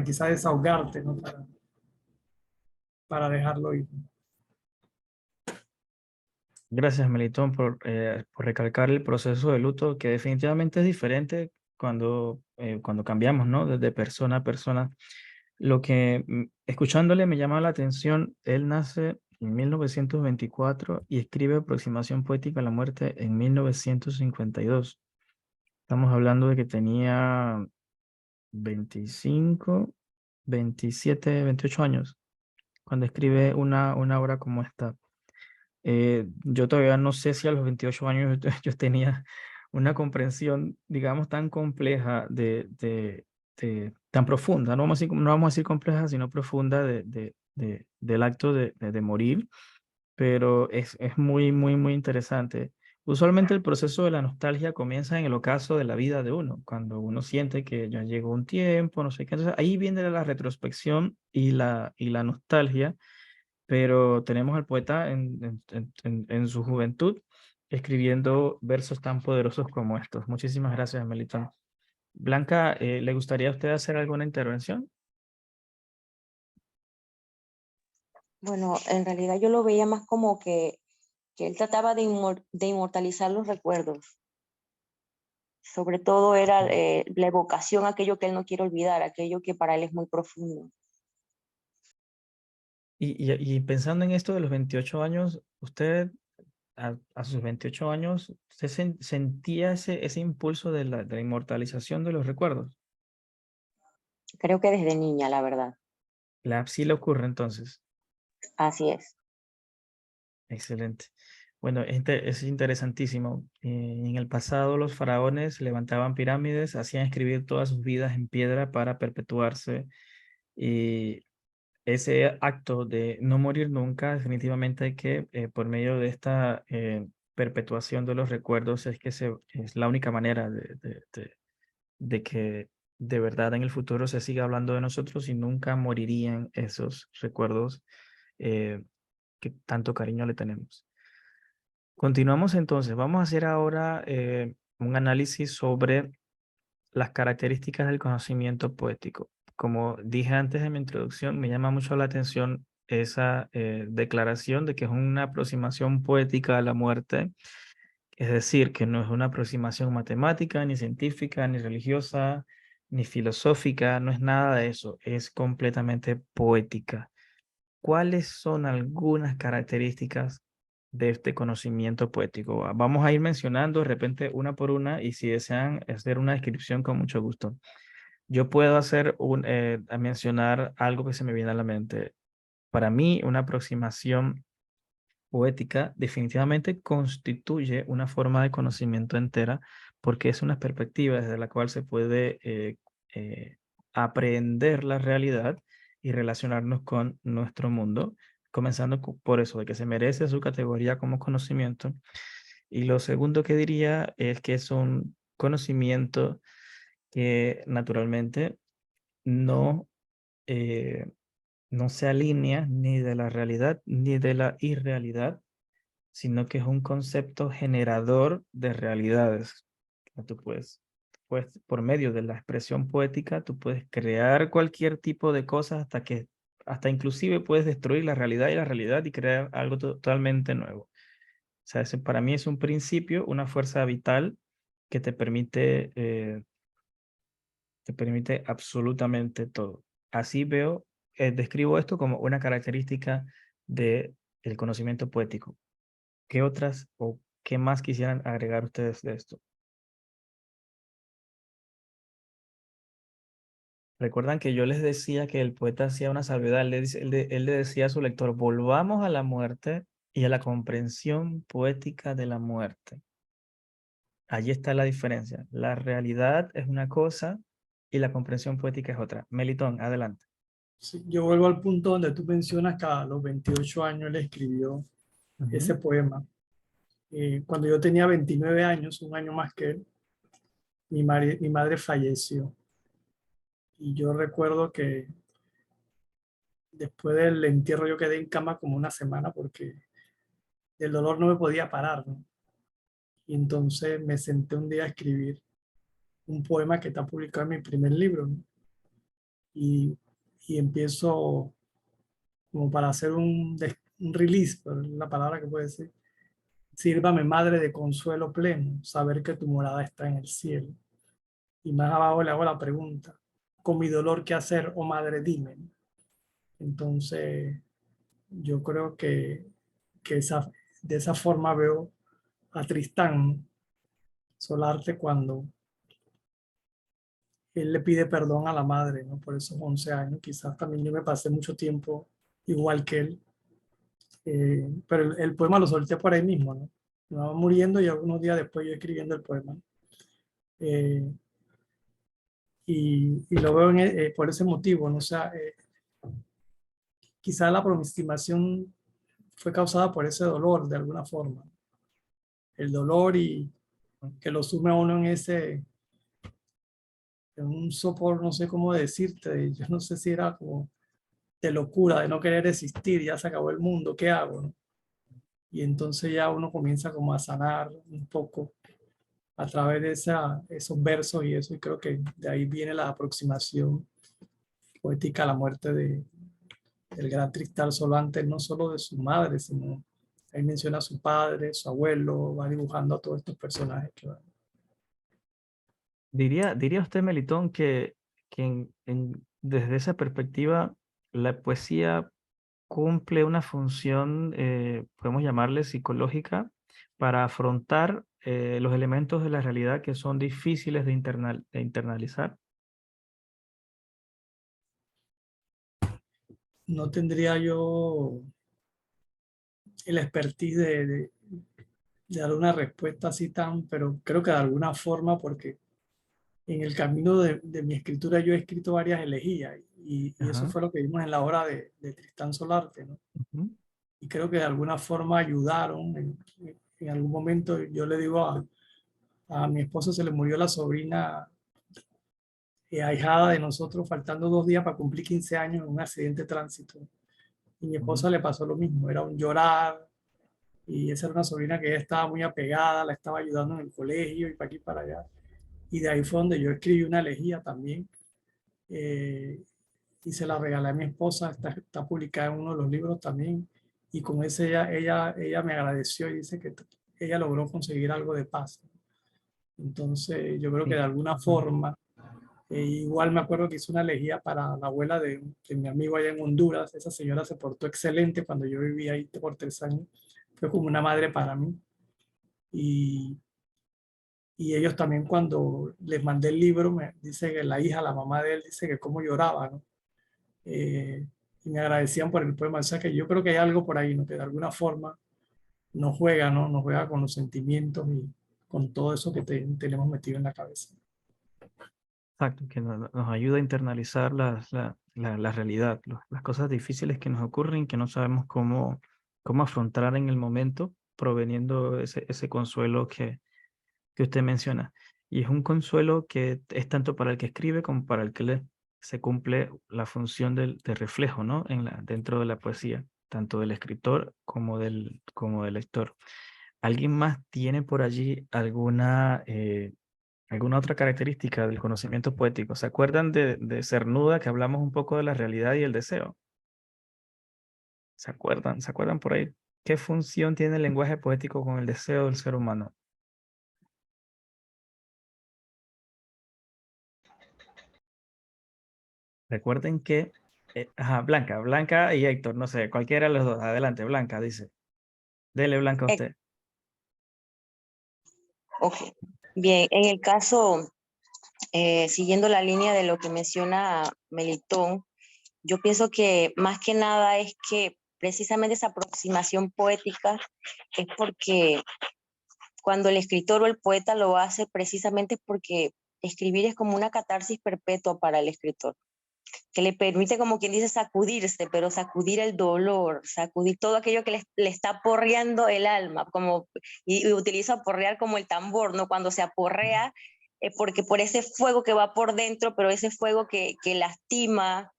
quizás desahogarte, ¿no? Para dejarlo ir. Gracias, Melitón, por recalcar el proceso de luto, que definitivamente es diferente cuando cambiamos, ¿no? Desde persona a persona. Lo que, escuchándole, me llama la atención, él nace en 1924 y escribe Aproximación Poética a la Muerte en 1952. Estamos hablando de que tenía 25, 27, 28 años cuando escribe una obra como esta. Yo todavía no sé si a los 28 años yo tenía una comprensión, digamos, tan compleja, tan profunda, no vamos a decir compleja, sino profunda del acto de morir, pero es muy, muy, muy interesante. Usualmente el proceso de la nostalgia comienza en el ocaso de la vida de uno, cuando uno siente que ya llegó un tiempo, no sé qué. Entonces ahí viene la retrospección y la nostalgia, pero tenemos al poeta en su juventud escribiendo versos tan poderosos como estos. Muchísimas gracias, Melitón. Blanca, ¿le gustaría a usted hacer alguna intervención? Bueno, en realidad yo lo veía más como que él trataba de inmortalizar los recuerdos. Sobre todo era la evocación, aquello que él no quiere olvidar, aquello que para él es muy profundo. Y pensando en esto de los 28 años, usted a sus 28 años, ¿usted sentía ese impulso de la inmortalización de los recuerdos? Creo que desde niña, la verdad. Sí le ocurre entonces. Así es. Excelente. Bueno, es interesantísimo. En el pasado los faraones levantaban pirámides, hacían escribir todas sus vidas en piedra para perpetuarse. Y ese acto de no morir nunca, definitivamente hay que, por medio de esta perpetuación de los recuerdos, es la única manera de que de verdad en el futuro se siga hablando de nosotros y nunca morirían esos recuerdos que tanto cariño le tenemos. Continuamos entonces. Vamos a hacer ahora un análisis sobre las características del conocimiento poético. Como dije antes en mi introducción, me llama mucho la atención esa declaración de que es una aproximación poética a la muerte, es decir, que no es una aproximación matemática, ni científica, ni religiosa, ni filosófica, no es nada de eso, es completamente poética. ¿Cuáles son algunas características de este conocimiento poético? Vamos a ir mencionando de repente una por una y si desean hacer una descripción con mucho gusto. Yo puedo a mencionar algo que se me viene a la mente. Para mí, una aproximación poética definitivamente constituye una forma de conocimiento entera porque es una perspectiva desde la cual se puede eh, aprender la realidad y relacionarnos con nuestro mundo, comenzando por eso, de que se merece su categoría como conocimiento. Y lo segundo que diría es que es un conocimiento que naturalmente no, eh, no se alinea ni de la realidad ni de la irrealidad, sino que es un concepto generador de realidades. Tú puedes, por medio de la expresión poética, tú puedes crear cualquier tipo de cosas hasta inclusive puedes destruir la realidad y crear algo totalmente nuevo. O sea, ese para mí es un principio, una fuerza vital que te permite absolutamente todo. Así describo esto como una característica del conocimiento poético. ¿Qué otras o qué más quisieran agregar ustedes de esto? Recuerdan que yo les decía que el poeta hacía una salvedad, él le decía a su lector, volvamos a la muerte y a la comprensión poética de la muerte. Allí está la diferencia. La realidad es una cosa y la comprensión poética es otra. Melitón, adelante. Sí, yo vuelvo al punto donde tú mencionas que a los 28 años él escribió ese poema. Cuando yo tenía 29 años, un año más que él, mi madre falleció. Y yo recuerdo que después del entierro yo quedé en cama como una semana porque el dolor no me podía parar, ¿no? Y entonces me senté un día a escribir un poema que está publicado en mi primer libro, ¿no? Y, y empiezo como para hacer un release, por la palabra que puede decir. Sírvame, madre de consuelo pleno, saber que tu morada está en el cielo. Y más abajo le hago la pregunta, con mi dolor, ¿qué hacer? Oh madre, dime. Entonces, yo creo que de esa forma veo a Tristán Solarte cuando él le pide perdón a la madre, ¿no? Por esos 11 años. Quizás también yo me pasé mucho tiempo igual que él. Pero el poema lo solté por ahí mismo, ¿no? Me va muriendo y algunos días después yo escribiendo el poema. Eh, y lo veo por ese motivo, ¿no? O sea, quizá la aproximación fue causada por ese dolor de alguna forma. El dolor y que lo sume a uno en un sopor, no sé cómo decirte, yo no sé si era como de locura, de no querer existir, ya se acabó el mundo, ¿qué hago? ¿No? Y entonces ya uno comienza como a sanar un poco a través de esos versos y eso, y creo que de ahí viene la aproximación poética a la muerte del gran Tristán Solante, no solo de su madre, sino ahí menciona a su padre, su abuelo, va dibujando a todos estos personajes. ¿Diría usted, Melitón, que desde esa perspectiva la poesía cumple una función, podemos llamarle psicológica, para afrontar los elementos de la realidad que son difíciles de internalizar? No tendría yo el expertise de dar una respuesta así tan, pero creo que de alguna forma, porque en el camino de mi escritura yo he escrito varias elegías y eso Ajá. fue lo que vimos en la obra de Tristán Solarte, ¿no? Ujú. Y creo que de alguna forma ayudaron. En algún momento yo le digo a mi esposo se le murió la sobrina ahijada de nosotros, faltando 2 días para cumplir 15 años en un accidente de tránsito. Y mi esposa le pasó lo mismo, era un llorar, y esa era una sobrina que ella estaba muy apegada, la estaba ayudando en el colegio y para aquí y para allá. Y de ahí fue donde yo escribí una elegía también, eh, y se la regalé a mi esposa, está publicada en uno de los libros también, y con ese ella me agradeció y dice que ella logró conseguir algo de paz. Entonces yo creo que Sí. de alguna forma, igual me acuerdo que hice una elegía para la abuela de mi amigo allá en Honduras. Esa señora se portó excelente cuando yo vivía ahí por 3 años, fue como una madre para mí. Y, y ellos también cuando les mandé el libro, me dice que la hija, la mamá de él, dice que cómo lloraba, ¿no? Y me agradecían por el poema. O sea que yo creo que hay algo por ahí, ¿no? Que de alguna forma nos juega, ¿no? Nos juega con los sentimientos y con todo eso que tenemos metido en la cabeza. Exacto, que nos ayuda a internalizar la realidad, las cosas difíciles que nos ocurren, que no sabemos cómo afrontar en el momento, proveniendo ese consuelo que usted menciona. Y es un consuelo que es tanto para el que escribe como para el que lee. Se cumple la función de reflejo, ¿no? Dentro de la poesía, tanto del escritor como del lector. ¿Alguien más tiene por allí alguna otra característica del conocimiento poético? ¿Se acuerdan de Cernuda, que hablamos un poco de la realidad y el deseo? ¿Se acuerdan? ¿Se acuerdan por ahí? ¿Qué función tiene el lenguaje poético con el deseo del ser humano? Recuerden que, Blanca y Héctor, no sé, cualquiera de los dos. Adelante, Blanca, dice. Dele, Blanca, a usted. Ok, bien, en el caso, siguiendo la línea de lo que menciona Melitón, yo pienso que más que nada es que precisamente esa aproximación poética es porque cuando el escritor o el poeta lo hace precisamente porque escribir es como una catarsis perpetua para el escritor, que le permite, como quien dice, sacudirse, pero sacudir el dolor, sacudir todo aquello que le está porreando el alma, como, y utiliza porrear como el tambor, ¿no? Cuando se aporrea, porque por ese fuego que va por dentro, pero ese fuego que lastima,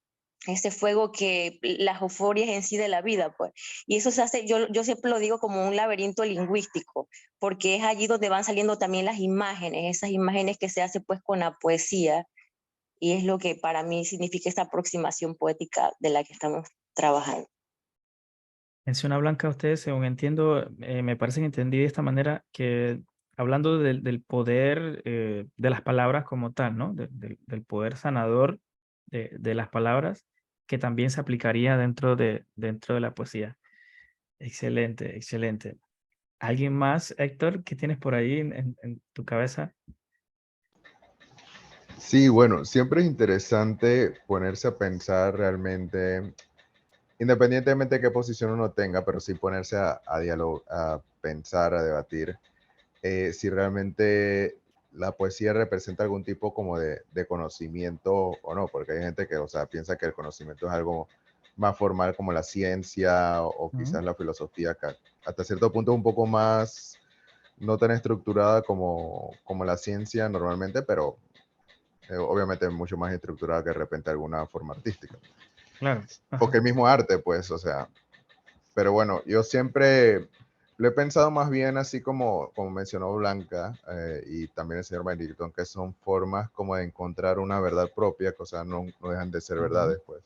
ese fuego que las euforias en sí de la vida, pues. Y eso se hace, yo siempre lo digo como un laberinto lingüístico, porque es allí donde van saliendo también las imágenes, esas imágenes que se hace pues con la poesía, y es lo que para mí significa esta aproximación poética de la que estamos trabajando. Menciona Blanca, ustedes, según entiendo, me parece que entendí de esta manera que hablando del poder de las palabras como tal, ¿no? Del poder sanador de las palabras, que también se aplicaría dentro de la poesía. Excelente, excelente. ¿Alguien más, Héctor, que tienes por ahí en tu cabeza? Sí, bueno, siempre es interesante ponerse a pensar realmente, independientemente de qué posición uno tenga, pero sí ponerse a dialogar, a pensar, a debatir, si realmente la poesía representa algún tipo como de conocimiento o no, porque hay gente que, o sea, piensa que el conocimiento es algo más formal como la ciencia o Ujú. quizás la filosofía, que hasta cierto punto es un poco más no tan estructurada como la ciencia normalmente, pero obviamente mucho más estructurada que de repente alguna forma artística. Claro. O que Ajá. el mismo arte, pues, o sea, pero bueno, yo siempre lo he pensado más bien así como mencionó Blanca y también el señor Benedicto, que son formas como de encontrar una verdad propia, que o sea, no dejan de ser Ujú. verdades, pues,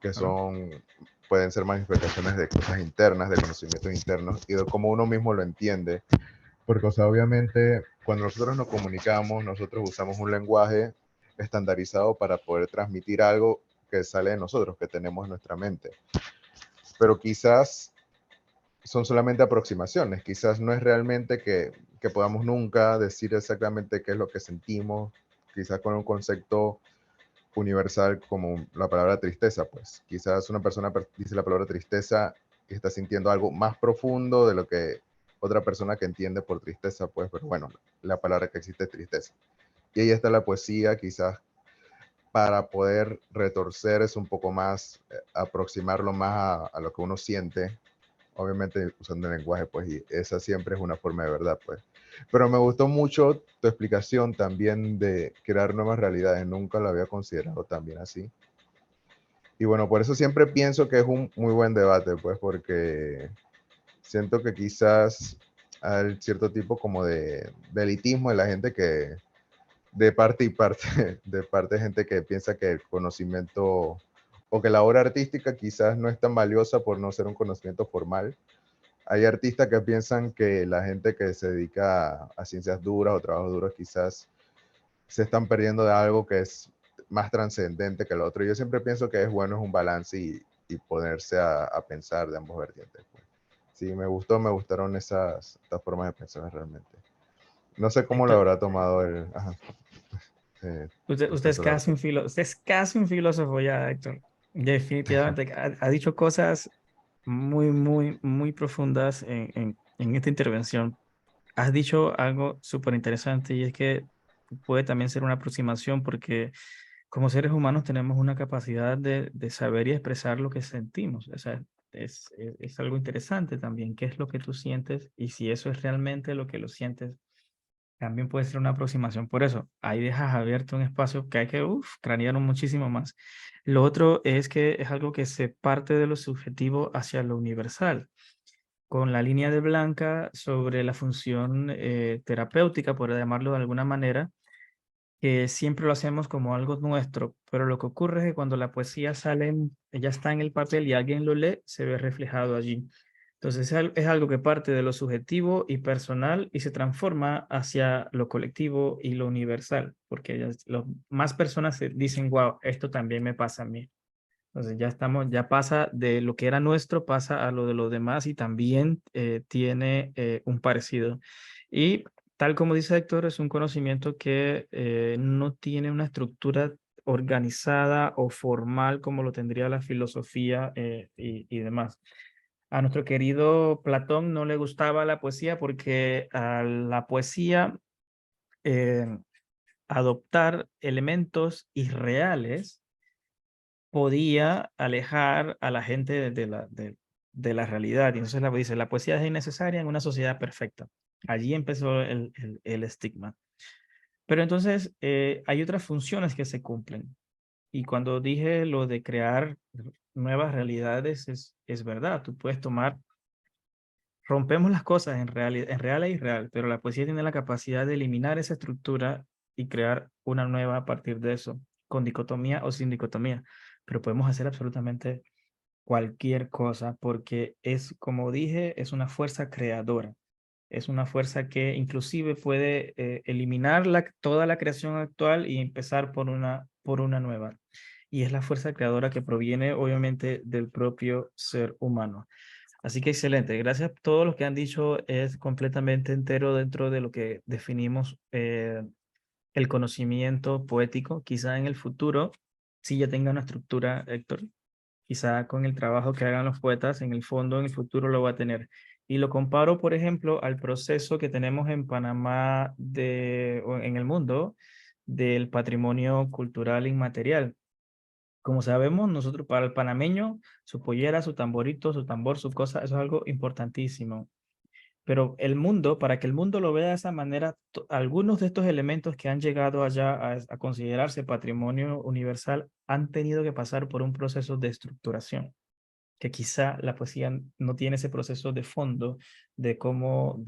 que Claro. pueden ser manifestaciones de cosas internas, de conocimientos internos y de cómo uno mismo lo entiende. Porque, o sea, obviamente, cuando nosotros nos comunicamos, nosotros usamos un lenguaje estandarizado para poder transmitir algo que sale de nosotros, que tenemos en nuestra mente. Pero quizás son solamente aproximaciones, quizás no es realmente que podamos nunca decir exactamente qué es lo que sentimos, quizás con un concepto universal como la palabra tristeza, pues quizás una persona dice la palabra tristeza y está sintiendo algo más profundo de lo que otra persona que entiende por tristeza, pues, pero bueno, la palabra que existe es tristeza. Y ahí está la poesía, quizás para poder retorcer es un poco más, aproximarlo más a lo que uno siente, obviamente usando el lenguaje, pues, y esa siempre es una forma de verdad, pues. Pero me gustó mucho tu explicación también de crear nuevas realidades, nunca lo había considerado también así. Y bueno, por eso siempre pienso que es un muy buen debate, pues, porque siento que quizás hay cierto tipo como de elitismo en la gente que, de parte y parte, de parte de gente que piensa que el conocimiento o que la obra artística quizás no es tan valiosa por no ser un conocimiento formal. Hay artistas que piensan que la gente que se dedica a ciencias duras o trabajos duros quizás se están perdiendo de algo que es más trascendente que el otro. Yo siempre pienso que es bueno, es un balance y ponerse a pensar de ambos vertientes, pues. Sí, me gustaron estas formas de pensar realmente. No sé cómo lo Héctor, habrá tomado el usted es profesor casi Arthur. usted es casi un filósofo ya, Héctor. Definitivamente ha dicho cosas muy, muy, muy profundas en esta intervención. Has dicho algo súper interesante y es que puede también ser una aproximación porque como seres humanos tenemos una capacidad de saber y expresar lo que sentimos. O sea, es algo interesante también. ¿Qué es lo que tú sientes? Y si eso es realmente lo que lo sientes, también puede ser una aproximación. Por eso, ahí dejas abierto un espacio que hay que cranear muchísimo más. Lo otro es que es algo que se parte de lo subjetivo hacia lo universal con la línea de Blanca sobre la función terapéutica, por llamarlo de alguna manera, que siempre lo hacemos como algo nuestro, pero lo que ocurre es que cuando la poesía sale, ya está en el papel y alguien lo lee, se ve reflejado allí. Entonces es algo que parte de lo subjetivo y personal y se transforma hacia lo colectivo y lo universal, porque más personas se dicen, wow, esto también me pasa a mí. Entonces ya pasa de lo que era nuestro, pasa a lo de los demás y también tiene un parecido. Y tal como dice Héctor, es un conocimiento que no tiene una estructura organizada o formal como lo tendría la filosofía y demás. A nuestro querido Platón no le gustaba la poesía porque a la poesía adoptar elementos irreales podía alejar a la gente de la realidad. Y entonces dice, la poesía es innecesaria en una sociedad perfecta. Allí empezó el estigma. Pero entonces hay otras funciones que se cumplen. Y cuando dije lo de crear nuevas realidades, es verdad. Tú puedes tomar, rompemos las cosas en real e irreal, pero la poesía tiene la capacidad de eliminar esa estructura y crear una nueva a partir de eso, con dicotomía o sin dicotomía. Pero podemos hacer absolutamente cualquier cosa porque es, como dije, es una fuerza creadora. Es una fuerza que inclusive puede eliminar toda la creación actual y empezar por una nueva. Y es la fuerza creadora que proviene obviamente del propio ser humano. Así que excelente. Gracias a todos los que han dicho. Es completamente entero dentro de lo que definimos el conocimiento poético. Quizá en el futuro, si ya tenga una estructura, Héctor, quizá con el trabajo que hagan los poetas, en el fondo, en el futuro lo va a tener. Y lo comparo, por ejemplo, al proceso que tenemos en Panamá o en el mundo del patrimonio cultural inmaterial. Como sabemos, nosotros para el panameño, su pollera, su tamborito, su tambor, su cosa, eso es algo importantísimo. Pero el mundo, para que el mundo lo vea de esa manera, algunos de estos elementos que han llegado allá a considerarse patrimonio universal han tenido que pasar por un proceso de estructuración, que quizá la poesía no tiene ese proceso de fondo de cómo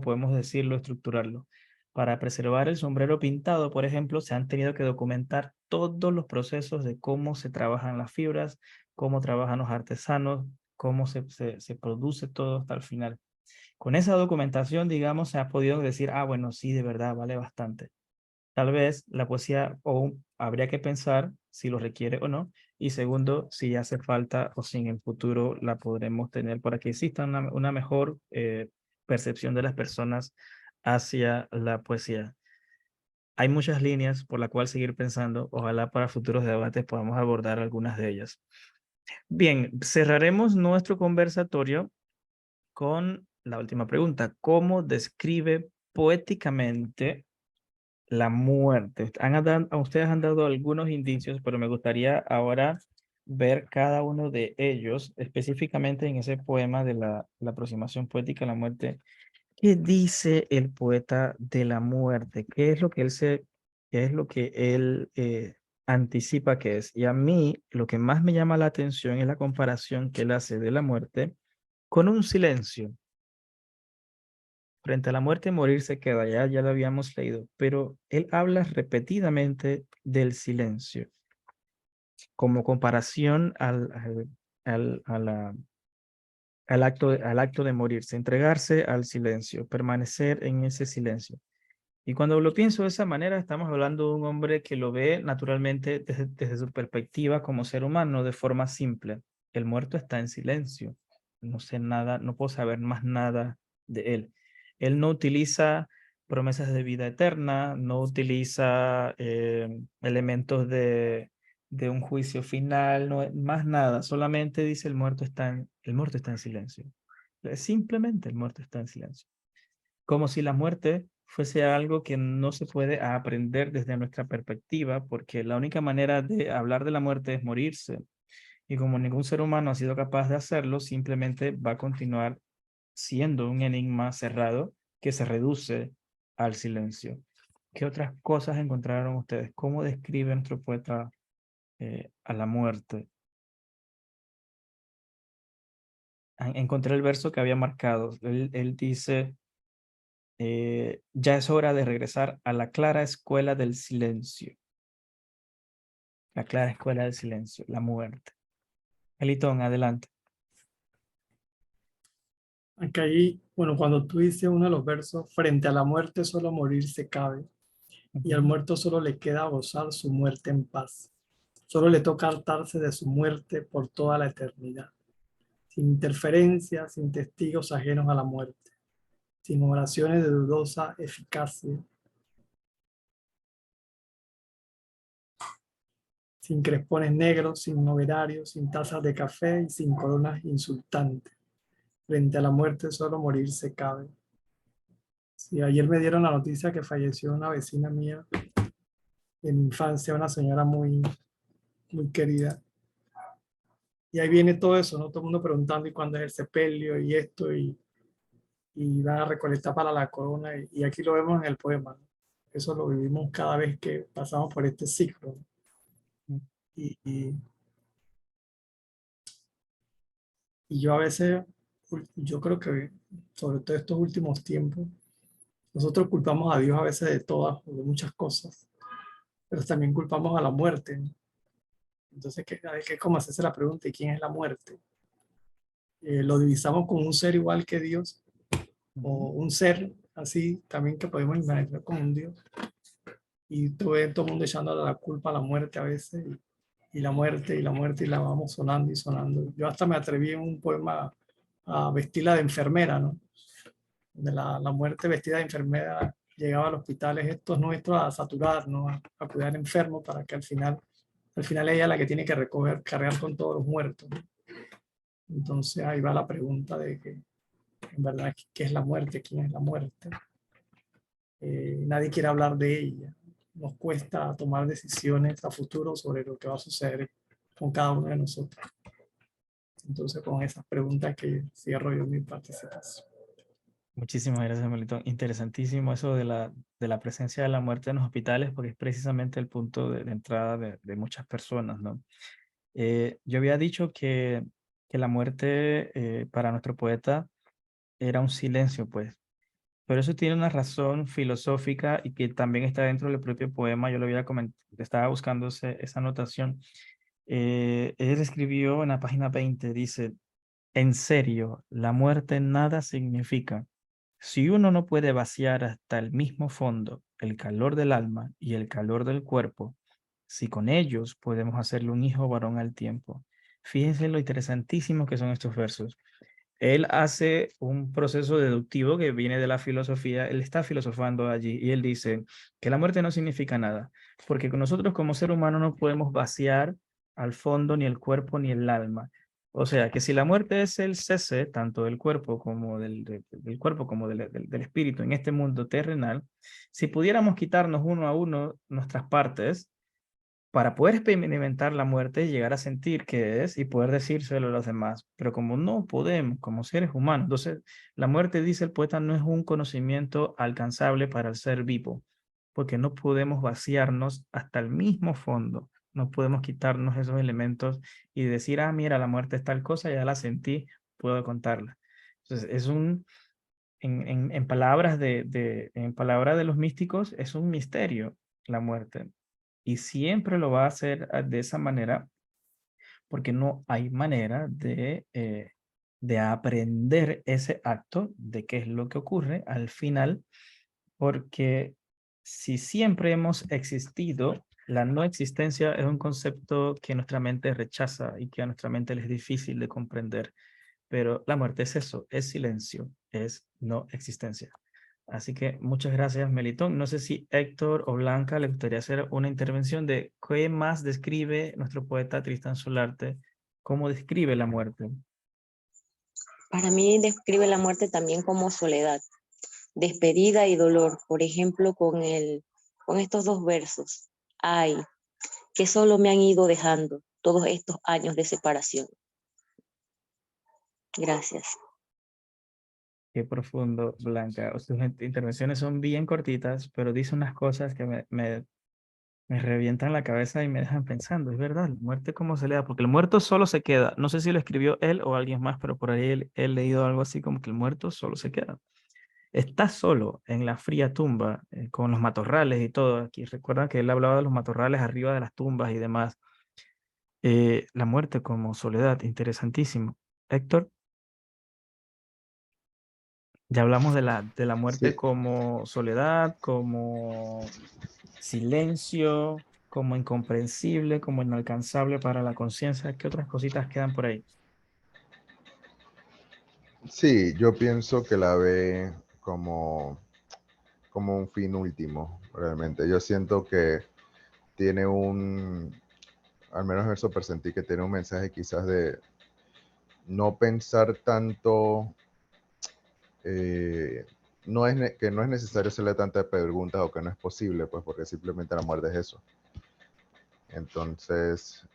podemos decirlo, estructurarlo. Para preservar el sombrero pintado, por ejemplo, se han tenido que documentar todos los procesos de cómo se trabajan las fibras, cómo trabajan los artesanos, cómo se produce todo hasta el final. Con esa documentación, digamos, se ha podido decir, ah, bueno, sí, de verdad, vale bastante. Tal vez la poesía habría que pensar si lo requiere o no. Y segundo, si hace falta o si en el futuro la podremos tener para que exista una mejor percepción de las personas hacia la poesía. Hay muchas líneas por la cual seguir pensando. Ojalá para futuros debates podamos abordar algunas de ellas. Bien, cerraremos nuestro conversatorio con la última pregunta. ¿Cómo describe poéticamente la muerte? Ustedes han dado algunos indicios, pero me gustaría ahora ver cada uno de ellos, específicamente en ese poema de la aproximación poética a la muerte. ¿Qué dice el poeta de la muerte? ¿Qué es lo que él anticipa que es? Y a mí lo que más me llama la atención es la comparación que él hace de la muerte con un silencio. Frente a la muerte, morir se queda, ya lo habíamos leído, pero él habla repetidamente del silencio como comparación al acto de morirse, entregarse al silencio, permanecer en ese silencio. Y cuando lo pienso de esa manera, estamos hablando de un hombre que lo ve naturalmente desde su perspectiva como ser humano, de forma simple. El muerto está en silencio. No sé nada, no puedo saber más nada de él. Él no utiliza promesas de vida eterna, no utiliza elementos de un juicio final, no, más nada. Solamente dice el muerto el muerto está en silencio. Simplemente el muerto está en silencio. Como si la muerte fuese algo que no se puede aprender desde nuestra perspectiva, porque la única manera de hablar de la muerte es morirse. Y como ningún ser humano ha sido capaz de hacerlo, simplemente va a continuar siendo un enigma cerrado que se reduce al silencio. ¿Qué otras cosas encontraron ustedes? ¿Cómo describe nuestro poeta a la muerte? Encontré el verso que había marcado. Él dice... ya es hora de regresar a la clara escuela del silencio. La clara escuela del silencio, la muerte. Elitón, adelante. Aquí, bueno, cuando tú dices uno de los versos, frente a la muerte solo morirse cabe, y al muerto solo le queda gozar su muerte en paz. Solo le toca hartarse de su muerte por toda la eternidad, sin interferencia, sin testigos ajenos a la muerte, sin oraciones de dudosa eficacia, sin crespones negros, sin noverarios, sin tazas de café y sin coronas insultantes. Frente a la muerte solo morirse cabe. Sí, ayer me dieron la noticia que falleció una vecina mía de mi infancia, una señora muy, muy querida. Y ahí viene todo eso, ¿no? Todo el mundo preguntando, ¿y cuándo es el sepelio? Y esto, y van a recolectar para la corona. Y aquí lo vemos en el poema, ¿no? Eso lo vivimos cada vez que pasamos por este ciclo, ¿no? Y yo a veces, yo creo que sobre todo estos últimos tiempos, nosotros culpamos a Dios a veces de todas, de muchas cosas, pero también culpamos a la muerte, ¿no? Entonces, hay que como hacerse la pregunta, ¿y quién es la muerte? ¿Lo divisamos como un ser igual que Dios? ¿O un ser así también que podemos imaginar como un Dios? Y todo el mundo echándole la culpa a la muerte a veces, y la muerte, y la muerte, y la vamos sonando y sonando. Yo hasta me atreví en un poema a vestirla de enfermera, ¿no? De la muerte vestida de enfermera llegaba al hospital estos nuestros a saturar, ¿no? A cuidar enfermos para que al final ella es la que tiene que cargar con todos los muertos, ¿no? Entonces ahí va la pregunta de que, en verdad, ¿qué es la muerte? ¿Quién es la muerte? Nadie quiere hablar de ella. Nos cuesta tomar decisiones a futuro sobre lo que va a suceder con cada uno de nosotros. Entonces, con esas preguntas que cierro yo mi participación. Muchísimas gracias, Melitón. Interesantísimo eso de la presencia de la muerte en los hospitales, porque es precisamente el punto de entrada de muchas personas, ¿no? Yo había dicho que la muerte para nuestro poeta era un silencio, pues. Pero eso tiene una razón filosófica y que también está dentro del propio poema. Yo lo había comentado, estaba buscando esa anotación. Él escribió en la página 20, dice, en serio, la muerte nada significa. Si uno no puede vaciar hasta el mismo fondo el calor del alma y el calor del cuerpo, si con ellos podemos hacerle un hijo varón al tiempo. Fíjense lo interesantísimo que son estos versos. Él hace un proceso deductivo que viene de la filosofía, él está filosofando allí y él dice que la muerte no significa nada, porque nosotros como ser humano no podemos vaciar al fondo ni el cuerpo ni el alma. O sea, que si la muerte es el cese, tanto del cuerpo como del cuerpo como del espíritu en este mundo terrenal, si pudiéramos quitarnos uno a uno nuestras partes, para poder experimentar la muerte y llegar a sentir qué es y poder decírselo a los demás. Pero como no podemos, como seres humanos, entonces la muerte, dice el poeta, no es un conocimiento alcanzable para el ser vivo, porque no podemos vaciarnos hasta el mismo fondo, no podemos quitarnos esos elementos y decir, ah, mira, la muerte es tal cosa, ya la sentí, puedo contarla. Entonces es en palabras en palabras de los místicos, es un misterio la muerte. Y siempre lo va a hacer de esa manera, porque no hay manera de aprender ese acto de qué es lo que ocurre al final, porque si siempre hemos existido, la no existencia es un concepto que nuestra mente rechaza y que a nuestra mente le es difícil de comprender. Pero la muerte es eso, es silencio, es no existencia. Así que muchas gracias, Melitón. No sé si Héctor o Blanca le gustaría hacer una intervención de qué más describe nuestro poeta Tristán Solarte, cómo describe la muerte. Para mí describe la muerte también como soledad, despedida y dolor. Por ejemplo, con estos dos versos. Ay, que solo me han ido dejando todos estos años de separación. Gracias. Qué profundo, Blanca. Sus intervenciones son bien cortitas, pero dice unas cosas que me revientan la cabeza y me dejan pensando. Es verdad, la muerte cómo se le da, porque el muerto solo se queda. No sé si lo escribió él o alguien más, pero por ahí he leído algo así como que el muerto solo se queda. Está solo en la fría tumba, con los matorrales y todo. Aquí recuerdan que él hablaba de los matorrales arriba de las tumbas y demás. La muerte como soledad, interesantísimo. Héctor, ya hablamos de la muerte Sí, como soledad, como silencio, como incomprensible, como inalcanzable para la conciencia. ¿Qué otras cositas quedan por ahí? sí, yo pienso que la ve como, como un fin último, realmente. Yo siento que tiene al menos eso presentí, que tiene un mensaje quizás de no pensar tanto, que no es necesario hacerle tantas preguntas o que no es posible, pues porque simplemente la muerte es eso. Entonces,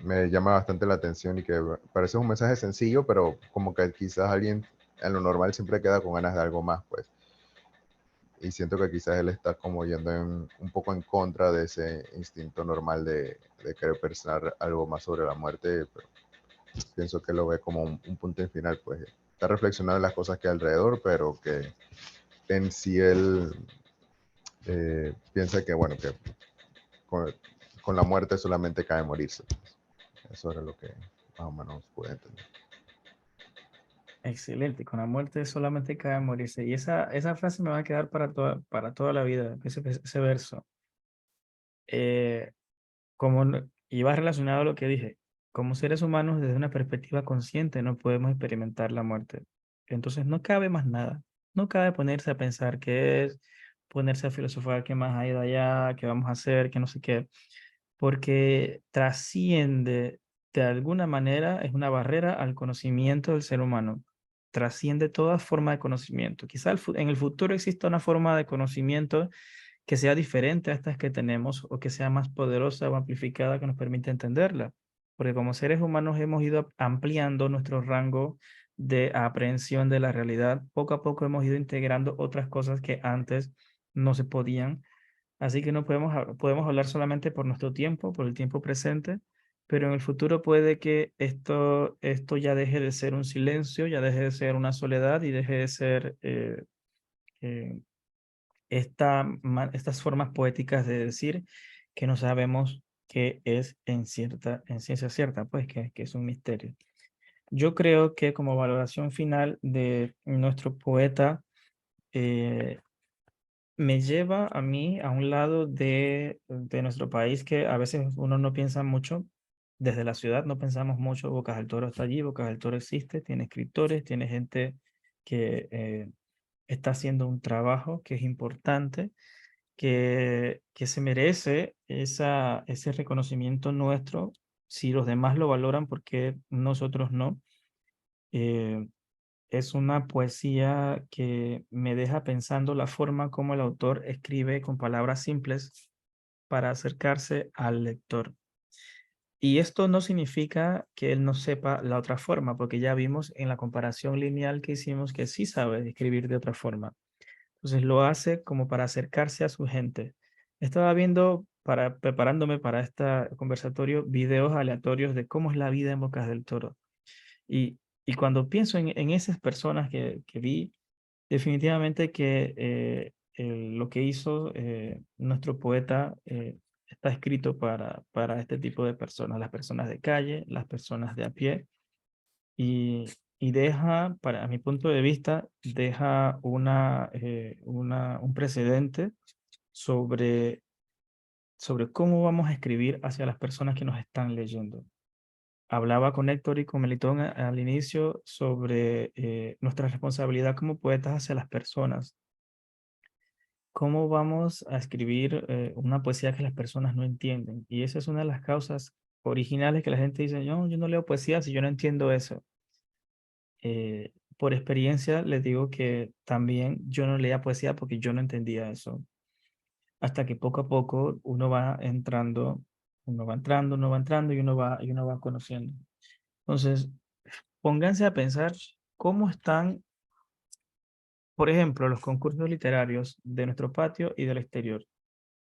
me llama bastante la atención y que parece un mensaje sencillo, pero como que quizás alguien en lo normal siempre queda con ganas de algo más, pues. Y siento que quizás él está como yendo un poco en contra de ese instinto normal de querer pensar algo más sobre la muerte, pero pienso que lo ve como un punto en final, pues. Está reflexionando en las cosas que hay alrededor, pero que en sí él piensa que, bueno, que con la muerte solamente cabe morirse. Eso era lo que más o menos pude entender. Excelente, con la muerte solamente cabe morirse. Y esa frase me va a quedar para toda la vida, ese verso. Y va relacionado a lo que dije. Como seres humanos, desde una perspectiva consciente, no podemos experimentar la muerte. Entonces no cabe más nada. No cabe ponerse a pensar qué es, ponerse a filosofar qué más hay de allá, qué vamos a hacer, qué no sé qué. Porque trasciende, de alguna manera, es una barrera al conocimiento del ser humano. Trasciende toda forma de conocimiento. Quizá en el futuro exista una forma de conocimiento que sea diferente a estas que tenemos o que sea más poderosa o amplificada que nos permita entenderla. Porque como seres humanos hemos ido ampliando nuestro rango de aprehensión de la realidad. Poco a poco hemos ido integrando otras cosas que antes no se podían. Así que no podemos hablar solamente por nuestro tiempo, por el tiempo presente, pero en el futuro puede que esto ya deje de ser un silencio, ya deje de ser una soledad y deje de ser eh, estas formas poéticas de decir que no sabemos qué es en ciencia cierta, pues que es un misterio. Yo creo que como valoración final de nuestro poeta, me lleva a mí a un lado de nuestro país que a veces uno no piensa mucho. Desde la ciudad no pensamos mucho. Bocas del Toro está allí, Bocas del Toro existe, tiene escritores, tiene gente que está haciendo un trabajo que es importante, que se merece ese reconocimiento nuestro. Si los demás lo valoran, ¿por qué nosotros no? Eh, es una poesía que me deja pensando la forma como el autor escribe con palabras simples para acercarse al lector. Y esto no significa que él no sepa la otra forma, porque ya vimos en la comparación lineal que hicimos que sí sabe escribir de otra forma. Entonces lo hace como para acercarse a su gente. Estaba viendo, preparándome para este conversatorio, videos aleatorios de cómo es la vida en Bocas del Toro. Y, y cuando pienso en esas personas que vi, definitivamente que lo que hizo nuestro poeta está escrito para este tipo de personas, las personas de calle, las personas de a pie, y, y deja, para mi punto de vista, deja un precedente sobre, sobre cómo vamos a escribir hacia las personas que nos están leyendo. Hablaba con Héctor y con Melitón al inicio sobre nuestra responsabilidad como poetas hacia las personas. ¿Cómo vamos a escribir una poesía que las personas no entienden? Y esa es una de las causas originales que la gente dice, yo no leo poesía si yo no entiendo eso. Por experiencia les digo que también yo no leía poesía porque yo no entendía eso. Hasta que poco a poco uno va entrando, uno va entrando y uno va conociendo. Entonces, pónganse a pensar cómo están, por ejemplo, los concursos literarios de nuestro patio y del exterior.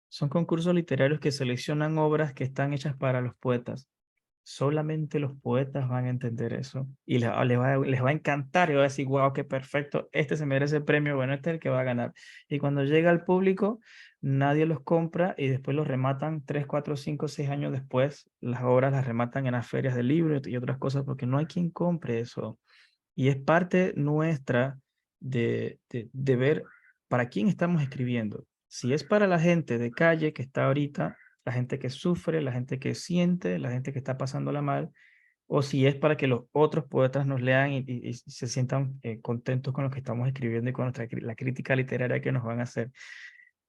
Son concursos literarios que seleccionan obras que están hechas para los poetas. Solamente los poetas van a entender eso y les va a encantar y va a decir, wow, qué perfecto, este se merece el premio, bueno, este es el que va a ganar. Y cuando llega al público, nadie los compra y después los rematan 3, 4, 5, 6 años después. Las obras las rematan en las ferias de libros y otras cosas porque no hay quien compre eso. Y es parte nuestra de ver para quién estamos escribiendo. Si es para la gente de calle que está ahorita, la gente que sufre, la gente que siente, la gente que está pasándola mal, o si es para que los otros poetas nos lean y se sientan contentos con lo que estamos escribiendo y con la crítica literaria que nos van a hacer.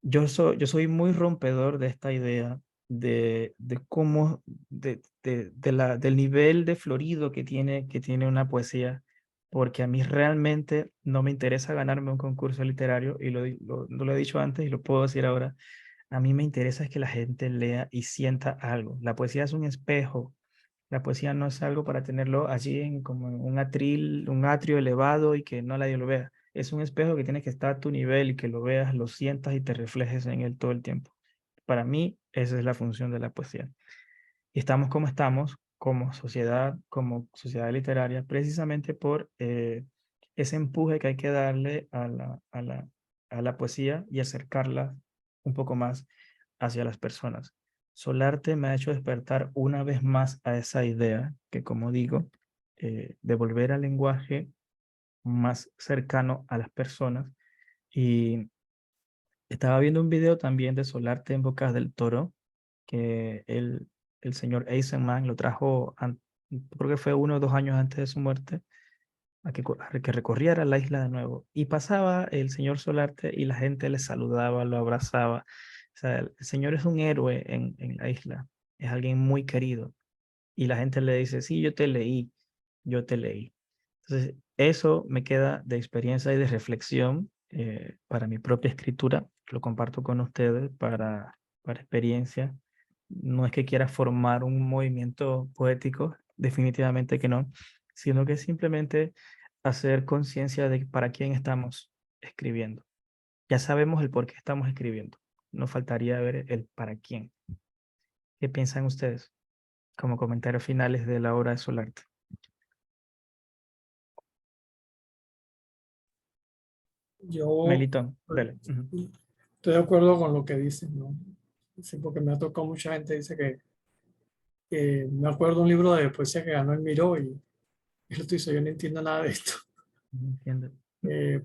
Yo soy muy rompedor de esta idea de cómo, del nivel de florido que tiene una poesía, porque a mí realmente no me interesa ganarme un concurso literario, y lo he dicho antes y lo puedo decir ahora. A mí me interesa es que la gente lea y sienta algo. La poesía es un espejo. La poesía no es algo para tenerlo allí como en un atril, un atrio elevado y que no nadie lo vea. Es un espejo que tiene que estar a tu nivel y que lo veas, lo sientas y te reflejes en él todo el tiempo. Para mí, esa es la función de la poesía. Y estamos como sociedad literaria, precisamente por ese empuje que hay que darle a la poesía y acercarla un poco más hacia las personas. Solarte me ha hecho despertar una vez más a esa idea que, como digo, de volver al lenguaje más cercano a las personas. Y estaba viendo un video también de Solarte en Bocas del Toro, que el señor Eisenman lo trajo, creo que fue 1 o 2 años antes de su muerte, a que recorriera la isla de nuevo. Y pasaba el señor Solarte y la gente le saludaba, lo abrazaba. O sea, el señor es un héroe en la isla, es alguien muy querido. Y la gente le dice, sí, yo te leí, yo te leí. Entonces, eso me queda de experiencia y de reflexión para mi propia escritura. Lo comparto con ustedes para experiencia. No es que quiera formar un movimiento poético, definitivamente que no, sino que simplemente hacer conciencia de para quién estamos escribiendo. Ya sabemos el por qué estamos escribiendo. Nos faltaría ver el para quién. ¿Qué piensan ustedes? Como comentarios finales de la obra de Solarte. Yo Melitón, dale. estoy de acuerdo con lo que dicen, ¿no? Sí, porque me ha tocado mucha gente, dice que me acuerdo de un libro de poesía que ganó el Miró y yo yo no entiendo nada de esto. Entiendo.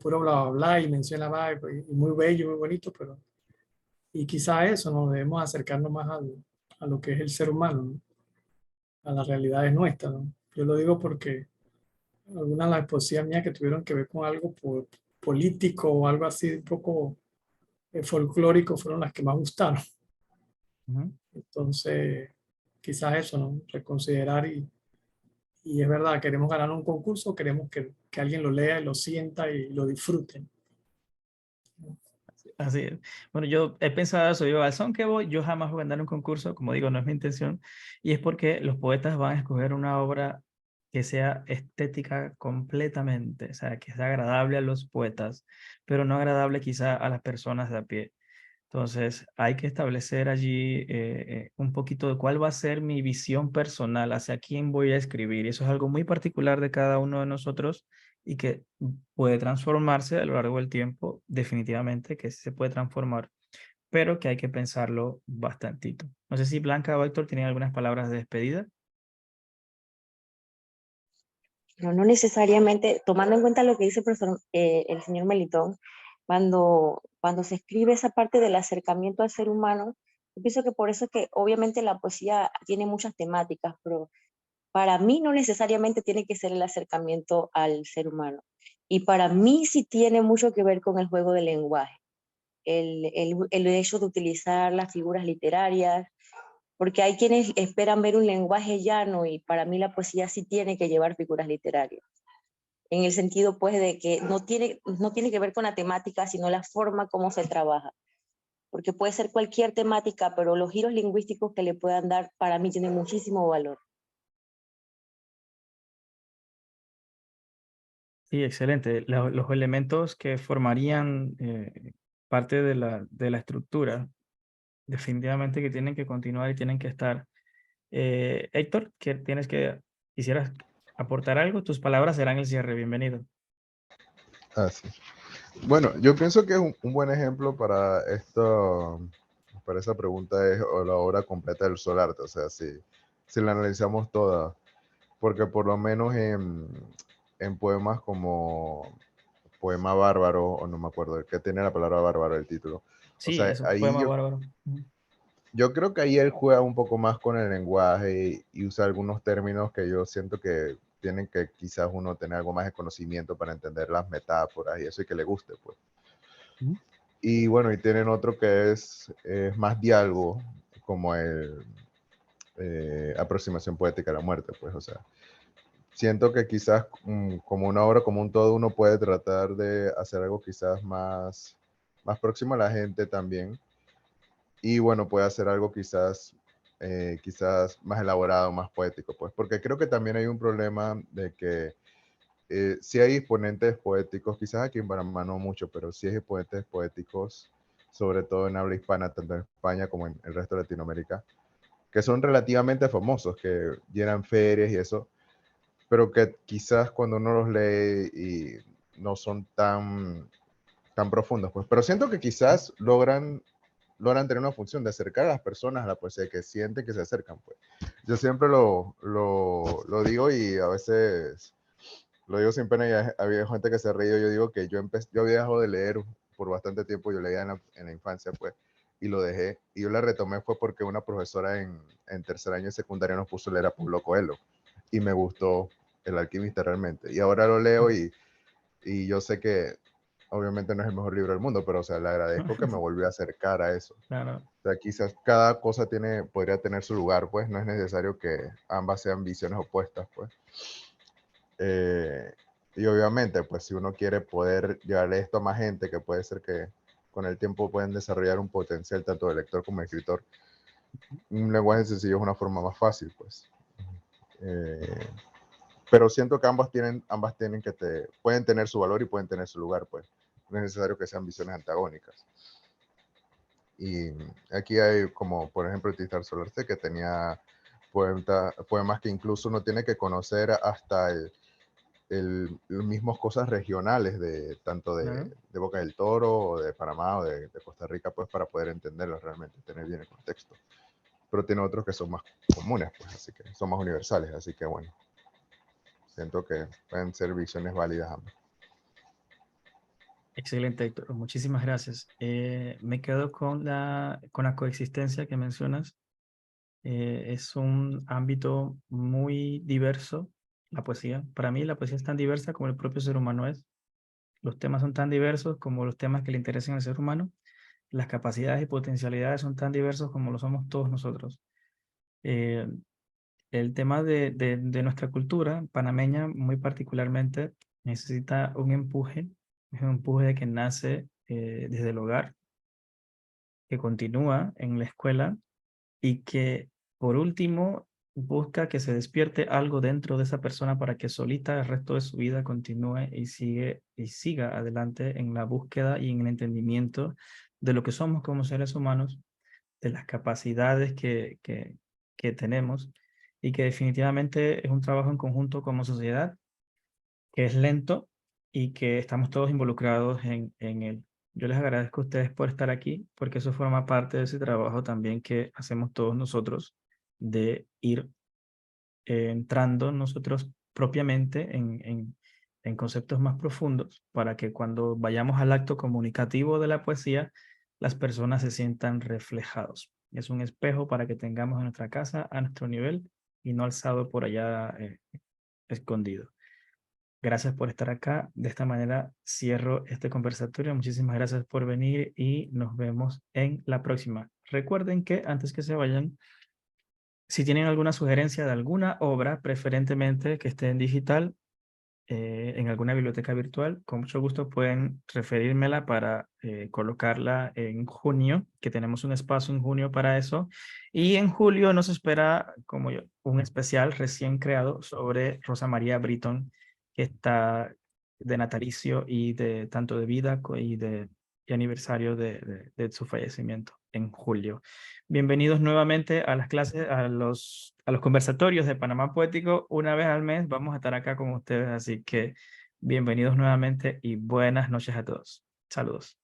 Puro bla, bla, bla, y menciona, va, y muy bello, muy bonito, pero y quizá eso, nos debemos acercarnos más a lo que es el ser humano, ¿no? A las realidades nuestras, ¿no? Yo lo digo porque algunas de las poesías mías que tuvieron que ver con algo político o algo así un poco folclórico fueron las que más gustaron. Ujú. Entonces, quizás eso, ¿no? Reconsiderar y es verdad, queremos ganar un concurso, queremos que alguien lo lea y lo sienta y lo disfrute. Así es. Bueno, yo he pensado eso, yo al son que voy, yo jamás voy a ganar un concurso, como digo, no es mi intención, y es porque los poetas van a escoger una obra que sea estética completamente, o sea, que sea agradable a los poetas, pero no agradable quizá a las personas de a pie. Entonces, hay que establecer allí un poquito de cuál va a ser mi visión personal, hacia quién voy a escribir. Y eso es algo muy particular de cada uno de nosotros y que puede transformarse a lo largo del tiempo, definitivamente que sí se puede transformar, pero que hay que pensarlo bastantito. No sé si Blanca o Héctor tienen algunas palabras de despedida. Pero no necesariamente, tomando en cuenta lo que dice el señor Melitón, cuando se escribe esa parte del acercamiento al ser humano, yo pienso que por eso es que obviamente la poesía tiene muchas temáticas, pero para mí no necesariamente tiene que ser el acercamiento al ser humano. Y para mí sí tiene mucho que ver con el juego del lenguaje, el hecho de utilizar las figuras literarias, porque hay quienes esperan ver un lenguaje llano y para mí la poesía sí tiene que llevar figuras literarias, en el sentido pues de que no tiene que ver con la temática, sino la forma como se trabaja, porque puede ser cualquier temática, pero los giros lingüísticos que le puedan dar para mí tienen muchísimo valor. Sí, excelente. Los elementos que formarían parte de la estructura, definitivamente que tienen que continuar y tienen que estar. Héctor, quisieras aportar algo, tus palabras serán el cierre, bienvenido. Ah, sí. Bueno, yo pienso que es un buen ejemplo para esto, para esa pregunta es o la obra completa del Solarte, o sea, si la analizamos toda, porque por lo menos en poemas como Poema Bárbaro, o no me acuerdo, que tiene la palabra bárbaro el título, o Sí, sea, eso, ahí poema bárbaro. yo creo que ahí él juega un poco más con el lenguaje y usa algunos términos que yo siento que tienen que quizás uno tener algo más de conocimiento para entender las metáforas y eso y que le guste, pues. Ujú. Y bueno, y tienen otro que es más diálogo, como aproximación poética a la muerte, pues, o sea, siento que quizás como una obra, como un todo, uno puede tratar de hacer algo quizás más próximo a la gente también, y bueno, puede hacer algo quizás más elaborado, más poético, pues, porque creo que también hay un problema de que sí hay exponentes poéticos, quizás aquí en Panamá no mucho, pero sí hay exponentes poéticos, sobre todo en habla hispana, tanto en España como en el resto de Latinoamérica, que son relativamente famosos, que llenan ferias y eso, pero que quizás cuando uno los lee y no son tan profundos, pues, pero siento que quizás logran tener una función de acercar a las personas a la poesía, que sienten que se acercan, pues. Yo siempre lo digo y a veces lo digo sin pena y había gente que se ríe. Yo digo que yo había dejado de leer por bastante tiempo, yo leía en la infancia, pues, y lo dejé. Y yo la retomé fue porque una profesora en tercer año de secundaria nos puso a leer a Paulo Coelho y me gustó El alquimista realmente. Y ahora lo leo y yo sé que obviamente no es el mejor libro del mundo, pero o sea, le agradezco que me volvió a acercar a eso. Claro. O sea, quizás cada cosa podría tener su lugar, pues no es necesario que ambas sean visiones opuestas, pues. Y obviamente, pues si uno quiere poder llevarle esto a más gente, que puede ser que con el tiempo pueden desarrollar un potencial tanto de lector como de escritor, un lenguaje sencillo es una forma más fácil, pues. Pero siento que ambas tienen pueden tener su valor y pueden tener su lugar, pues. No es necesario que sean visiones antagónicas. Y aquí hay como, por ejemplo, Tizar Solarte, que tenía poemas que incluso uno tiene que conocer hasta los mismos cosas regionales tanto Claro. de Boca del Toro o de Panamá o de Costa Rica, pues para poder entenderlos realmente, tener bien el contexto. Pero tiene otros que son más comunes, pues, así que son más universales, así que bueno, siento que pueden ser visiones válidas ambas. Excelente, Héctor. Muchísimas gracias. Me quedo con la coexistencia que mencionas. Es un ámbito muy diverso, la poesía. Para mí, la poesía es tan diversa como el propio ser humano es. Los temas son tan diversos como los temas que le interesan al ser humano. Las capacidades y potencialidades son tan diversos como lo somos todos nosotros. El tema de nuestra cultura panameña, muy particularmente, necesita un empuje. Es un empuje que nace desde el hogar, que continúa en la escuela y que, por último, busca que se despierte algo dentro de esa persona para que solita el resto de su vida continúe y siga adelante en la búsqueda y en el entendimiento de lo que somos como seres humanos, de las capacidades que tenemos, y que definitivamente es un trabajo en conjunto como sociedad, que es lento y que estamos todos involucrados en él. Yo les agradezco a ustedes por estar aquí, porque eso forma parte de ese trabajo también que hacemos todos nosotros, de ir entrando nosotros propiamente en conceptos más profundos, para que cuando vayamos al acto comunicativo de la poesía, las personas se sientan reflejados. Es un espejo para que tengamos en nuestra casa a nuestro nivel y no alzado por allá escondido. Gracias por estar acá. De esta manera cierro este conversatorio. Muchísimas gracias por venir y nos vemos en la próxima. Recuerden que antes que se vayan, si tienen alguna sugerencia de alguna obra, preferentemente que esté en digital, en alguna biblioteca virtual, con mucho gusto pueden referírmela para colocarla en junio, que tenemos un espacio en junio para eso. Y en julio nos espera como un especial recién creado sobre Rosa María Britton, que está de natalicio y de tanto de vida y aniversario de su fallecimiento en julio. Bienvenidos nuevamente a las clases, a los conversatorios de Panamá Poético. Una vez al mes vamos a estar acá con ustedes, así que bienvenidos nuevamente y buenas noches a todos. Saludos.